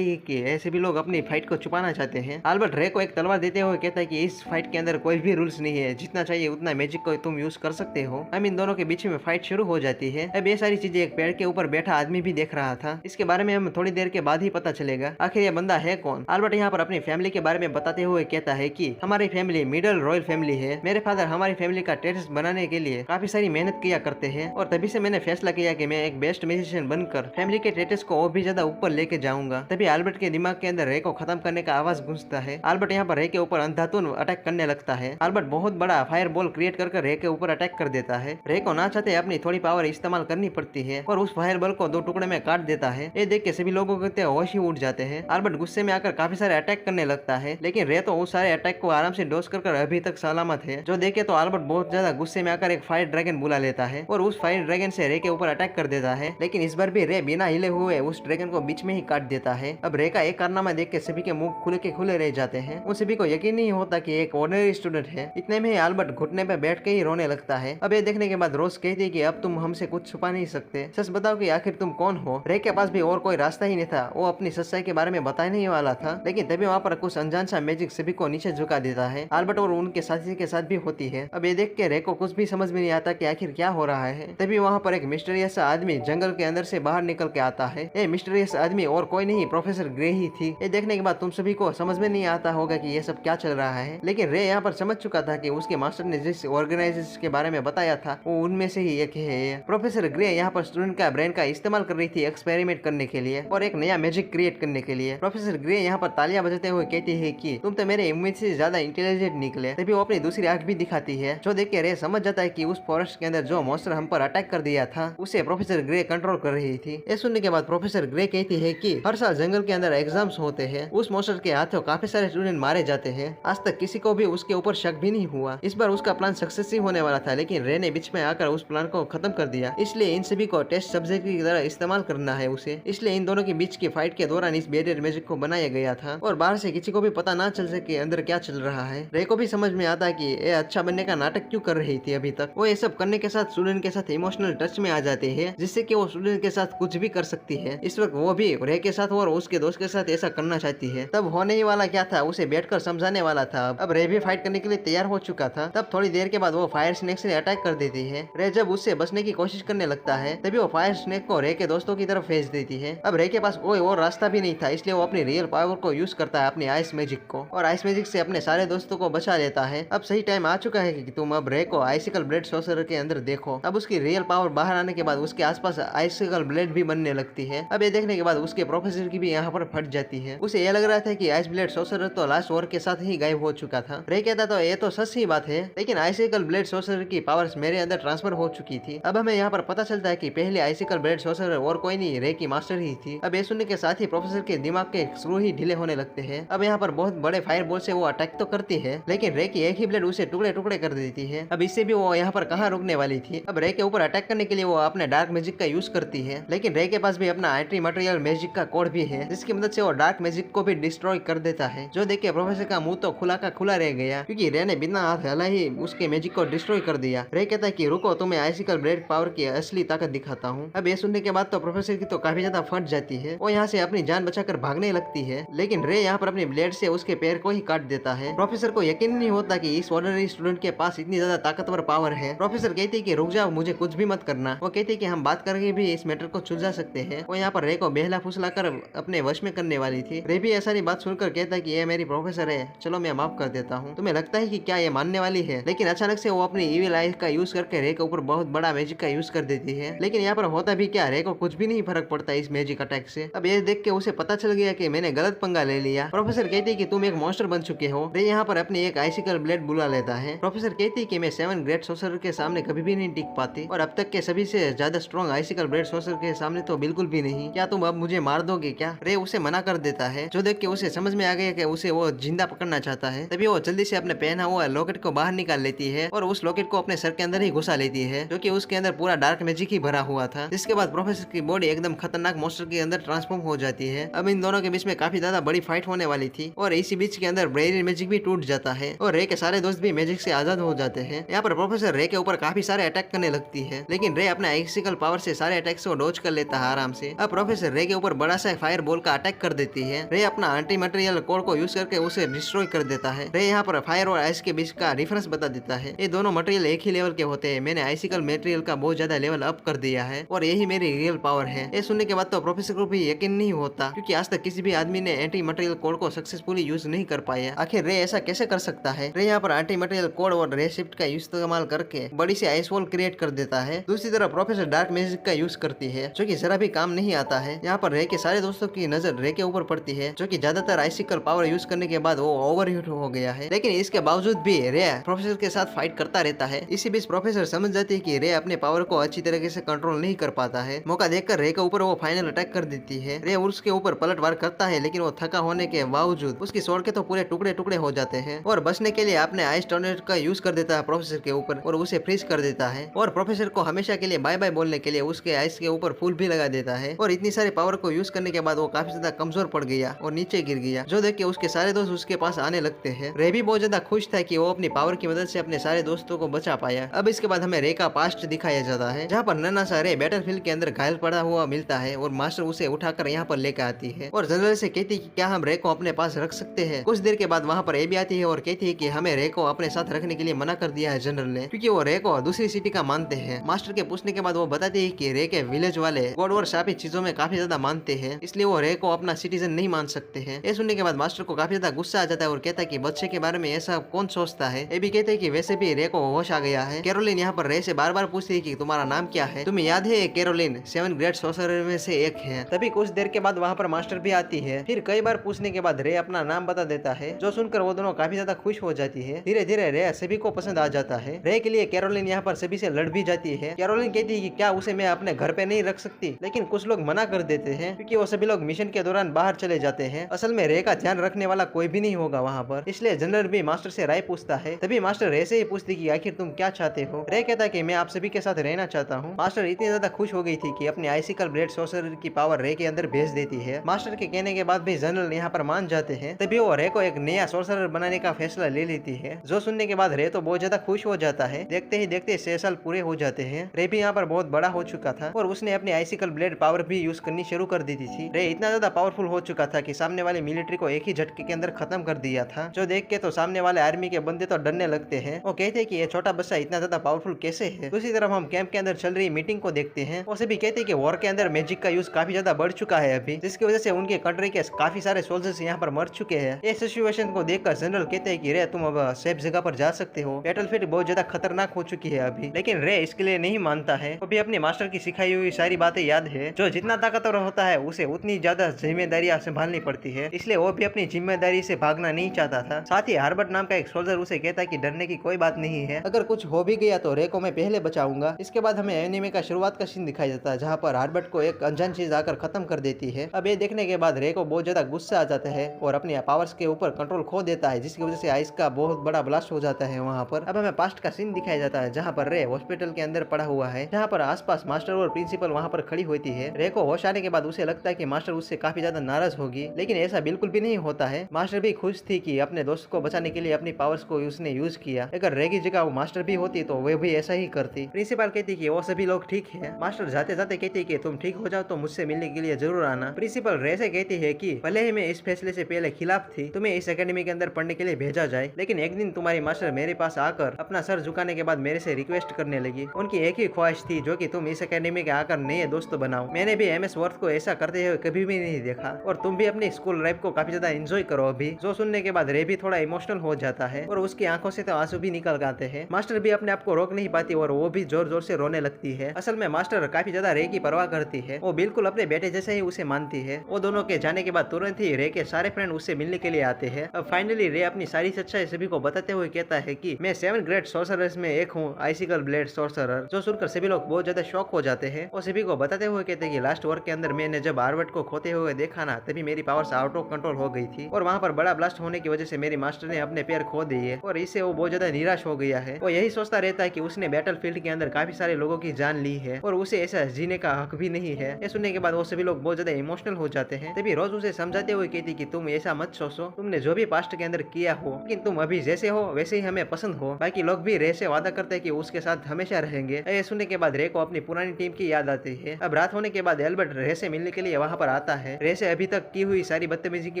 हैं कि ऐसे भी लोग अपनी फाइट को छुपाना चाहते हैं। अल्बर्ट रे को एक तलवार देते हुए कहता है कि इस फाइट के अंदर कोई भी रूल्स नहीं है, जितना चाहिए उतना मैजिक को तुम यूज कर सकते हो। हम इन दोनों के बीच में फाइट शुरू हो जाती है। अब ये सारी चीजें एक पेड़ के ऊपर बैठा आदमी भी देख रहा था। इसके बारे में हम थोड़ी देर के बाद ही पता चलेगा आखिर ये बंदा है कौन। अल्बर्ट यहाँ पर अपनी फैमिली के बारे में बताते हुए कहता है कि हमारी फैमिली मिडल रॉयल फैमिली है। मेरे फादर हमारी फैमिली का टेरिस बनाने के लिए काफी सारी मेहनत किया करते हैं और तभी से मैंने फैसला किया कि मैं एक बेस्ट म्यूजिशियन बनकर फैमिली के स्टेटस को और भी ज्यादा ऊपर लेके जाऊंगा। तभी अल्बर्ट के दिमाग के अंदर रे को खत्म करने का आवाज गूंजता है। अल्बर्ट यहाँ पर रे के ऊपर अंधाधुन अटैक करने लगता है। अल्बर्ट बहुत बड़ा फायर बॉल क्रिएट कर रे के ऊपर अटैक कर देता है। रे को ना चाहते अपनी थोड़ी पावर इस्तेमाल करनी पड़ती है और उस फायर बॉल को 2 टुकड़े में काट देता है। ये देख के सभी लोगों के होश ही उड़ जाते हैं। अल्बर्ट गुस्से में आकर काफी सारे अटैक करने लगता है, लेकिन रे तो उस सारे अटैक को आराम से डोज कर अभी तक सलामत है। जो देखे तो अल्बर्ट बहुत ज्यादा गुस्से में आकर एक फायर ड्रैगन बुला लेता है और उस फायर ड्रैगन से रे के ऊपर अटैक कर देता है, लेकिन इस बार भी रे बिना हिले हुए उस ड्रैगन को बीच में ही काट देता है। अब रे का एक कारनामा देख के सभी के मुंह खुले के खुले रह जाते हैं। उन सभी को यकीन नहीं होता कि एक ऑर्डिनरी स्टूडेंट है। इतने में ही अल्बर्ट घुटने पे बैठ के ही रोने लगता है। अब ये देखने के बाद रोज कहती है कि अब तुम हमसे कुछ छुपा नहीं सकते, सच बताओ कि आखिर तुम कौन हो। रे के पास भी और कोई रास्ता ही नहीं था, वो अपनी सच्चाई के बारे में बताने नहीं वाला था, लेकिन तभी वहाँ पर कुछ अनजान सा मैजिक सभी को नीचे झुका देता है। अल्बर्ट और उनके साथी के साथ भी होती है। अब ये देख के रे को कुछ भी समझ में नहीं आता कि आखिर क्या हो रहा है। तभी वहाँ पर एक मिस्टीरियस आदमी जंगल के अंदर से बाहर निकल के आता है। ये मिस्टीरियस आदमी और कोई नहीं प्रोफेसर ग्रे ही थी। ये देखने के बाद तुम सभी को समझ में नहीं आता होगा कि ये सब क्या चल रहा है, लेकिन रे यहाँ पर समझ चुका था कि उसके मास्टर ने जिस ऑर्गेनाइजेशन के बारे में बताया था वो उनमें से ही एक है। प्रोफेसर ग्रे यहाँ पर स्टूडेंट का ब्रेन का इस्तेमाल कर रही थी एक्सपेरिमेंट करने के लिए और एक नया मैजिक क्रिएट करने के लिए। प्रोफेसर ग्रे यहाँ पर तालियां बजाते हुए कहती है कि तुम तो मेरे उम्मीद से ज्यादा इंटेलिजेंट निकले। तभी वो अपनी दूसरी आंख भी दिखाती है, जो देख के रे समझ जाता है कि उस फॉरेस्ट के अंदर जो मॉन्स्टर हम पर अटैक कर दिया था उसे प्रोफेसर ग्रे कंट्रोल कर रही थी। ये सुनने के बाद प्रोफेसर ग्रे कहती है कि हर साल जंगल के अंदर एग्जाम्स होते हैं, उस मॉन्स्टर के हाथों काफी सारे स्टूडेंट मारे जाते हैं। आज तक किसी को भी उसके ऊपर शक भी नहीं हुआ। इस बार उसका प्लान सक्सेसफुल होने वाला था, लेकिन रे ने बीच में आकर उस प्लान को खत्म कर दिया। इसलिए इन सभी को टेस्ट सब्जेक्ट की तरह इस्तेमाल करना है उसे। इसलिए इन दोनों के बीच की फाइट के दौरान इस बैरियर मैजिक को बनाया गया था और बाहर से किसी को भी पता ना चल सके अंदर क्या चल रहा है। रे को भी समझ में आता है कि ये अच्छा बनने का नाटक क्यों कर रही थी अभी तक। वो ये सब करने के साथ स्टूडेंट के साथ इमोशनल टच में आ जाते हैं, जिससे कि वो स्टूडेंट के साथ कुछ भी कर सकती है। इस वक्त वो भी रे के साथ और उसके दोस्त के साथ ऐसा करना चाहती है। तब होने ही वाला क्या था उसे बैठकर समझाने वाला था। अब रे भी फाइट करने के लिए तैयार हो चुका था। तब थोड़ी देर के बाद वो फायर स्नेक से अटैक कर देती है। रे जब उससे बचने की कोशिश करने लगता है तभी वो फायर स्नेक को रे के दोस्तों की तरफ भेज देती है। अब रे के पास कोई और रास्ता भी नहीं था, इसलिए वो अपनी रियल पावर को यूज करता है अपनी आइस मैजिक को और आइस मैजिक से अपने सारे दोस्तों को बचा लेता है। अब सही टाइम आ चुका है कि तुम अब रे को आइसिकल ब्लेड सॉर्सरर के अंदर देखो। अब उसकी रियल पावर बाहर आने के बाद उसके आसपास आइसिकल ब्लेड भी बनने लगती है। अब ये देखने के बाद उसके प्रोफेसर की भी यहाँ पर फट जाती है। उसे ये लग रहा था कि आइस ब्लेड सॉर्सरर तो लास्ट ओवर के साथ ही गायब हो चुका था। रे कहता तो ये तो सच ही बात है, लेकिन आइसिकल ब्लेड सॉर्सरर की पावर्स मेरे अंदर ट्रांसफर हो चुकी थी। अब हमें यहाँ पर पता चलता है कि पहले आइसिकल ब्लेड सॉर्सरर और कोई नहीं रे की मास्टर ही थी। अब ये सुनने के साथ ही प्रोफेसर के दिमाग के स्क्रू ही ढीले होने लगते हैं। अब यहाँ पर बहुत बड़े फायर बॉल से वो अटैक तो करती है, लेकिन रे की एक ही ब्लेड उसे टुकड़े टुकड़े कर देती है। अब इससे भी वो यहाँ पर कहाँ रुकने वाली थी। अब रे के ऊपर अटैक करने के लिए वो अपने डार्क मैजिक का यूज करती है, लेकिन रे के पास भी अपना एंटी मटेरियल मैजिक का कोड भी है, जिसकी मदद से वो डार्क मैजिक को भी डिस्ट्रॉय कर देता है। जो देख के प्रोफेसर का मुंह तो खुला का खुला रह गया, क्योंकि रे ने बिना हाथ हिला ही उसके मैजिक को डिस्ट्रॉय कर दिया। रे कहता है कि रुको, तुम्हें आइसिकल ब्लेड पावर की असली ताकत दिखाता हूँ। अब ये सुनने के बाद तो प्रोफेसर की तो काफी ज्यादा फट जाती है। वो यहाँ से अपनी जान बचाकर भागने लगती है, लेकिन रे यहाँ पर अपनी ब्लेड से उसके पैर को ही काट देता है। प्रोफेसर को यकीन नहीं होता कि इस ऑर्डिनरी स्टूडेंट के पास इतनी ज्यादा ताकतवर पावर है। प्रोफेसर कहती है कि रुक जाओ, मुझे कुछ भी मत करना। वो कहती है कि हम बात करके भी इस मैटर को सुलझा सकते हैं। वो यहाँ पर रे को बेहला फुसला कर अपने वश में करने वाली थी। रे भी ऐसा बात सुनकर कहता है कि ये मेरी प्रोफेसर है, चलो मैं माफ कर देता हूँ। तुम्हें लगता है कि क्या ये मानने वाली है, लेकिन अचानक से वो अपनी इविल आइज का यूज करके रे के ऊपर बहुत बड़ा मैजिक का यूज कर देती है। लेकिन यहाँ पर होता भी क्या, रे को कुछ भी नहीं फर्क पड़ता इस मैजिक अटैक से। अब ये देख के उसे पता चल गया कि मैंने गलत पंगा ले लिया। प्रोफेसर कहती है कि तुम एक मॉन्स्टर बन चुके हो। रे यहाँ पर अपनी एक आइसिकल ब्लेड बुला लेता है। प्रोफेसर कहती है कि मैं 7 ग्रेट सॉर्सरर के सामने कभी भी नहीं टिक पाती, और अब तक के सभी से ज्यादा स्ट्रॉन्ग आइसिकल ब्लेड सॉर्सरर के सामने तो बिल्कुल भी नहीं। क्या तुम अब मुझे मार दोगे क्या? रे उसे मना कर देता है, जो देख के उसे समझ में आ गया कि उसे वो जिंदा पकड़ना चाहता है। तभी वो जल्दी से अपने पहना हुआ लॉकेट को बाहर निकाल लेती है और उस लॉकेट को अपने सर के अंदर ही घुसा लेती है, जो कि उसके अंदर पूरा डार्क मैजिक ही भरा हुआ था। जिसके बाद प्रोफेसर की बॉडी एकदम खतरनाक मॉन्स्टर के अंदर ट्रांसफॉर्म हो जाती है। अब इन दोनों के बीच में काफी ज्यादा बड़ी फाइट होने वाली थी और इसी बीच के अंदर ब्रेरियर मैजिक भी टूट जाता है और रे के सारे दोस्त भी मैजिक से आजाद हो जाते हैं। यहाँ पर प्रोफेसर रे के ऊपर काफी सारे अटैक करने लगती है, लेकिन रे अपने आइसिकल पावर से सारे अटैक्स को डॉज कर लेता है आराम से। अब प्रोफेसर रे के ऊपर बड़ा सा फायर बॉल का अटैक कर देती है। रे अपना एंटी मटेरियल कोड को यूज करके उसे डिस्ट्रॉय कर देता है। रे यहाँ पर फायर और आइस के बीच का डिफरेंस बता देता है। ये दोनों मटेरियल एक ही लेवल के होते हैं। मैंने आइसिकल मटेरियल का बहुत ज्यादा लेवल अप कर दिया है और यही मेरी रियल पावर है। ये सुनने के बाद तो प्रोफेसर को भी यकीन नहीं होता, क्योंकि आज तक किसी भी आदमी ने एंटी मटेरियल कोड को सक्सेसफुली यूज नहीं कर पाया। आखिर रे ऐसा कैसे कर सकता है? रे यहाँ पर एंटी मटेरियल कोड और रे शिफ्ट का इस्तेमाल करके बड़ी सी आइस वॉल क्रिएट कर देता है। दूसरी तरफ प्रोफेसर डार्क मैजिक का यूज करती है, जो कि जरा भी काम नहीं आता है। यहाँ पर रे के सारे दोस्तों की नजर रे के ऊपर पड़ती है, जो कि ज्यादातर आइसिकल पावर यूज करने के बाद वो ओवरहीट हो गया है। लेकिन इसके बावजूद भी रे प्रोफेसर के साथ फाइट करता रहता है। इसी बीच प्रोफेसर समझ जाती है कि रे अपने पावर को अच्छी तरीके से कंट्रोल नहीं कर पाता है। मौका देखकर रे के ऊपर वो फाइनल अटैक कर देती है। रे उसके ऊपर पलटवार करता है, लेकिन वो थका होने के बावजूद उसकी स्वॉर्ड के तो पूरे टुकड़े टुकड़े हो जाते हैं और बचने के लिए अपने आइस टॉर्नेडो का यूज कर देता है प्रोफेसर के ऊपर और उसे फ्रीज कर देता है। और प्रोफेसर को हमेशा के लिए बाय बाय बोलने के लिए उसके आइस के ऊपर फूल भी लगा देता है। और इतनी सारी पावर को यूज करने के बाद वो काफी ज्यादा कमजोर पड़ गया और नीचे गिर गया, जो देख के उसके सारे दोस्त उसके पास आने लगते हैं। रे भी बहुत ज्यादा खुश था कि वो अपनी पावर की मदद से अपने सारे दोस्तों को बचा पाया। अब इसके बाद हमें रे का पास्ट दिखाया जाता है, जहाँ पर नन्हा सा रे बैटलफील्ड के अंदर घायल पड़ा हुआ मिलता है और मास्टर उसे उठाकर यहाँ पर लेकर आती है और जनरल से कहती है कि क्या हम रे को अपने पास रख सकते हैं। कुछ देर के बाद वहाँ पर ए भी आती है और कहती है कि हमें रे को अपने साथ रखने के लिए मना कर दिया है जनरल ने, क्योंकि वो रे को दूसरी सिटी का मानते हैं। मास्टर के पूछने के बाद वो बताती है कि रे के विलेज वाले गॉड और शापित चीजों में काफी ज्यादा मानते हैं, इसलिए वो रे को अपना सिटीजन नहीं मान सकते हैं। ये सुनने के बाद मास्टर को काफी ज्यादा गुस्सा आ जाता है और कहता है कि बच्चे के बारे में ऐसा कौन सोचता है। ये भी कहते हैं कि वैसे भी रे को होश आ गया है। कैरोलिन यहाँ पर रे से बार बार पूछती है कि तुम्हारा नाम क्या है। तुम्हें याद है कैरोलिन 7 ग्रेट सोर्सरर में से एक है। तभी कुछ देर के बाद वहाँ पर मास्टर भी आती है। फिर कई बार पूछने के बाद रे अपना नाम बता देता है, जो सुनकर वो दोनों काफी ज्यादा खुश हो जाती है। धीरे धीरे रे सभी को पसंद आ जाता है। रे के लिए कैरोलिन यहाँ पर सभी से लड़ भी जाती है। कैरोलिन कहती है कि क्या उसे मैं अपने घर पे नहीं रख सकती, लेकिन कुछ लोग मना कर देते हैं क्योंकि वो सभी लोग मिशन के दौरान बाहर चले जाते हैं। असल में रे का ध्यान रखने वाला कोई भी नहीं होगा वहाँ पर, इसलिए जनरल भी मास्टर से राय पूछता है। तभी मास्टर रे से ही पूछती कि आखिर तुम क्या चाहते हो। रे कहता है कि मैं आप सभी के साथ रहना चाहता हूँ। मास्टर इतनी ज्यादा खुश हो गई थी कि अपनी आइसिकल ब्लेड सोर्सरर की पावर रे के अंदर भेज देती है। मास्टर के कहने के बाद भी जनरल यहाँ पर मान जाते हैं। तभी वो रे को एक नया सोर्सरर बनाने का फैसला ले लेती है, जो सुनने के बाद रे तो बहुत ज्यादा खुश हो जाता है। देखते ही देखते 6 साल पूरे हो जाते हैं। रे भी यहाँ पर बहुत बड़ा हो चुका था और उसने अपनी आइसिकल ब्लेड पावर भी यूज करनी शुरू कर दी थी। रे इतना ज्यादा पावरफुल हो चुका था कि सामने वाले मिलिट्री को एक ही झटके के अंदर खत्म कर दिया था, जो देख के तो सामने वाले आर्मी के बंदे तो डरने लगते हैं। वो कहते हैं कि ये छोटा बच्चा इतना ज्यादा पावरफुल कैसे है। दूसरी तरफ हम कैंप के अंदर चल रही मीटिंग को देखते हैं। वो सभी कहते हैं कि वॉर के अंदर मैजिक का यूज काफी ज्यादा बढ़ चुका है अभी, जिसकी वजह से उनके कंट्री के काफी सारे सोल्जर्स यहाँ पर मर चुके हैं। ये सिचुएशन को देखकर जनरल कहते हैं कि रे तुम अब सेफ जगह पर जा सकते हो, बैटलफील्ड बहुत ज्यादा खतरनाक हो चुकी है अभी। लेकिन रे इसके लिए नहीं मानता है। वो भी अपने मास्टर की सिखाई हुई सारी बातें याद है, जो जितना ताकतवर होता है उसे उतनी ज्यादा जिम्मेदारियां संभालनी पड़ती है, इसलिए वो भी अपनी जिम्मेदारी से भागना नहीं चाहता था। साथ ही हार्बर्ट नाम का एक सोल्जर उसे कहता है कि डरने की कोई बात नहीं है, अगर कुछ हो भी गया तो रे को मैं पहले बचाऊंगा। इसके बाद हमें एनिमे का शुरुआत का सीन दिखाई देता है, जहाँ पर हार्बर्ट को एक अनजान चीज आकर खत्म कर देती है। अब ये देखने के बाद रे को बहुत ज्यादा गुस्सा आ जाता है और अपने पावर्स के ऊपर कंट्रोल खो देता है, जिसकी वजह से आइस का बहुत बड़ा ब्लास्ट हो जाता है वहाँ पर। अब हमें पास्ट का सीन दिखाया जाता है, जहाँ पर रे हॉस्पिटल के अंदर पड़ा हुआ है, जहाँ पर आसपास मास्टर और प्रिंसिपल वहाँ पर खड़ी होती है। रे को होश आने के बाद उसे लगता है कि मास्टर उससे काफी ज्यादा नाराज होगी, लेकिन ऐसा बिल्कुल भी नहीं होता है। मास्टर भी खुश थी कि अपने दोस्त को बचाने के लिए अपनी पावर्स को उसने यूज किया। अगर रे की जगह वो मास्टर भी होती तो वे भी ऐसा ही करती। प्रिंसिपल कहती कि वो सभी लोग ठीक है। मास्टर जाते जाते कहती कि तुम ठीक हो जाओ तो मुझसे मिलने के लिए जरूर आना। प्रिंसिपल रे से कहती है कि भले ही मैं इस फैसले से पहले खिलाफ थी, तुम्हें इस एकेडमी के अंदर पढ़ने के लिए भेजा जाए, लेकिन एक दिन तुम्हारी मास्टर मेरे पास आकर अपना सर झुकाने के बाद मेरे से रिक्वेस्ट करने लगी। उनकी एक ही ख्वाहिश थी, जो कि तुम इस एकेडमी के आकर नए दोस्त बनाओ। मैंने भी MS वर्थ को ऐसा करते हुए कभी भी नहीं देखा और तुम भी अपनी स्कूल लाइफ को काफी ज्यादा एंजॉय करो अभी। जो सुनने के बाद रे भी थोड़ा इमोशनल हो जाता है और उसकी आंखों से तो आंसू भी निकल आते हैं। मास्टर भी अपने आप को रोक नहीं पाती और वो भी जोर जोर से रोने लगती है। असल में मास्टर काफी ज्यादा रे की परवाह करती है, वो बिल्कुल अपने बेटे जैसे ही उसे मानती है। वो दोनों के जाने के बाद तुरंत ही रे के सारे फ्रेंड उससे मिलने के लिए आते हैं। अब फाइनली रे अपनी सारी सच्चाई सभी को बताते हुए कहता है कि मैं 7 ग्रेट सोर्सरर्स में एक हूँ, आइसिकल ब्लेड सोर्सरर। जो सुनकर सभी लोग बहुत ज्यादा शॉक हो जाते हैं। वो सभी को बताते हुए कहते हैं कि लास्ट वॉर के अंदर मैंने जब हार्वर्ड को खोते हुए देखा ना, तभी मेरी पावर्स आउट ऑफ कंट्रोल हो गई थी और वहाँ पर बड़ा ब्लास्ट होने की वजह से मेरी मास्टर ने अपने पैर खो दिए और इससे वो बहुत ज्यादा निराश हो गया है। वो यही सोचता रहता है कि उसने बैटल फील्ड के अंदर काफी सारे लोगों की जान ली है और उसे ऐसा जीने का हक भी नहीं है। ये सुनने के बाद वो सभी लोग बहुत ज्यादा इमोशनल हो जाते हैं। तभी रोज उसे समझाते हुए कहती कि तुम ऐसा मत सोचो, तुमने जो भी पास्ट के अंदर किया हो, लेकिन तुम अभी जैसे हो वैसे ही हमें पसंद हो। बाकी लोग भी रे से वादा करते हैं कि उसके साथ हमेशा रहेंगे। ये सुनने के बाद बाद रे को अपनी पुरानी टीम की याद आती है। अब रात होने के बाद एल्बर्ट रे से मिलने के लिए वहाँ पर आता है। रे से अभी तक की हुई सारी बदतमीजी की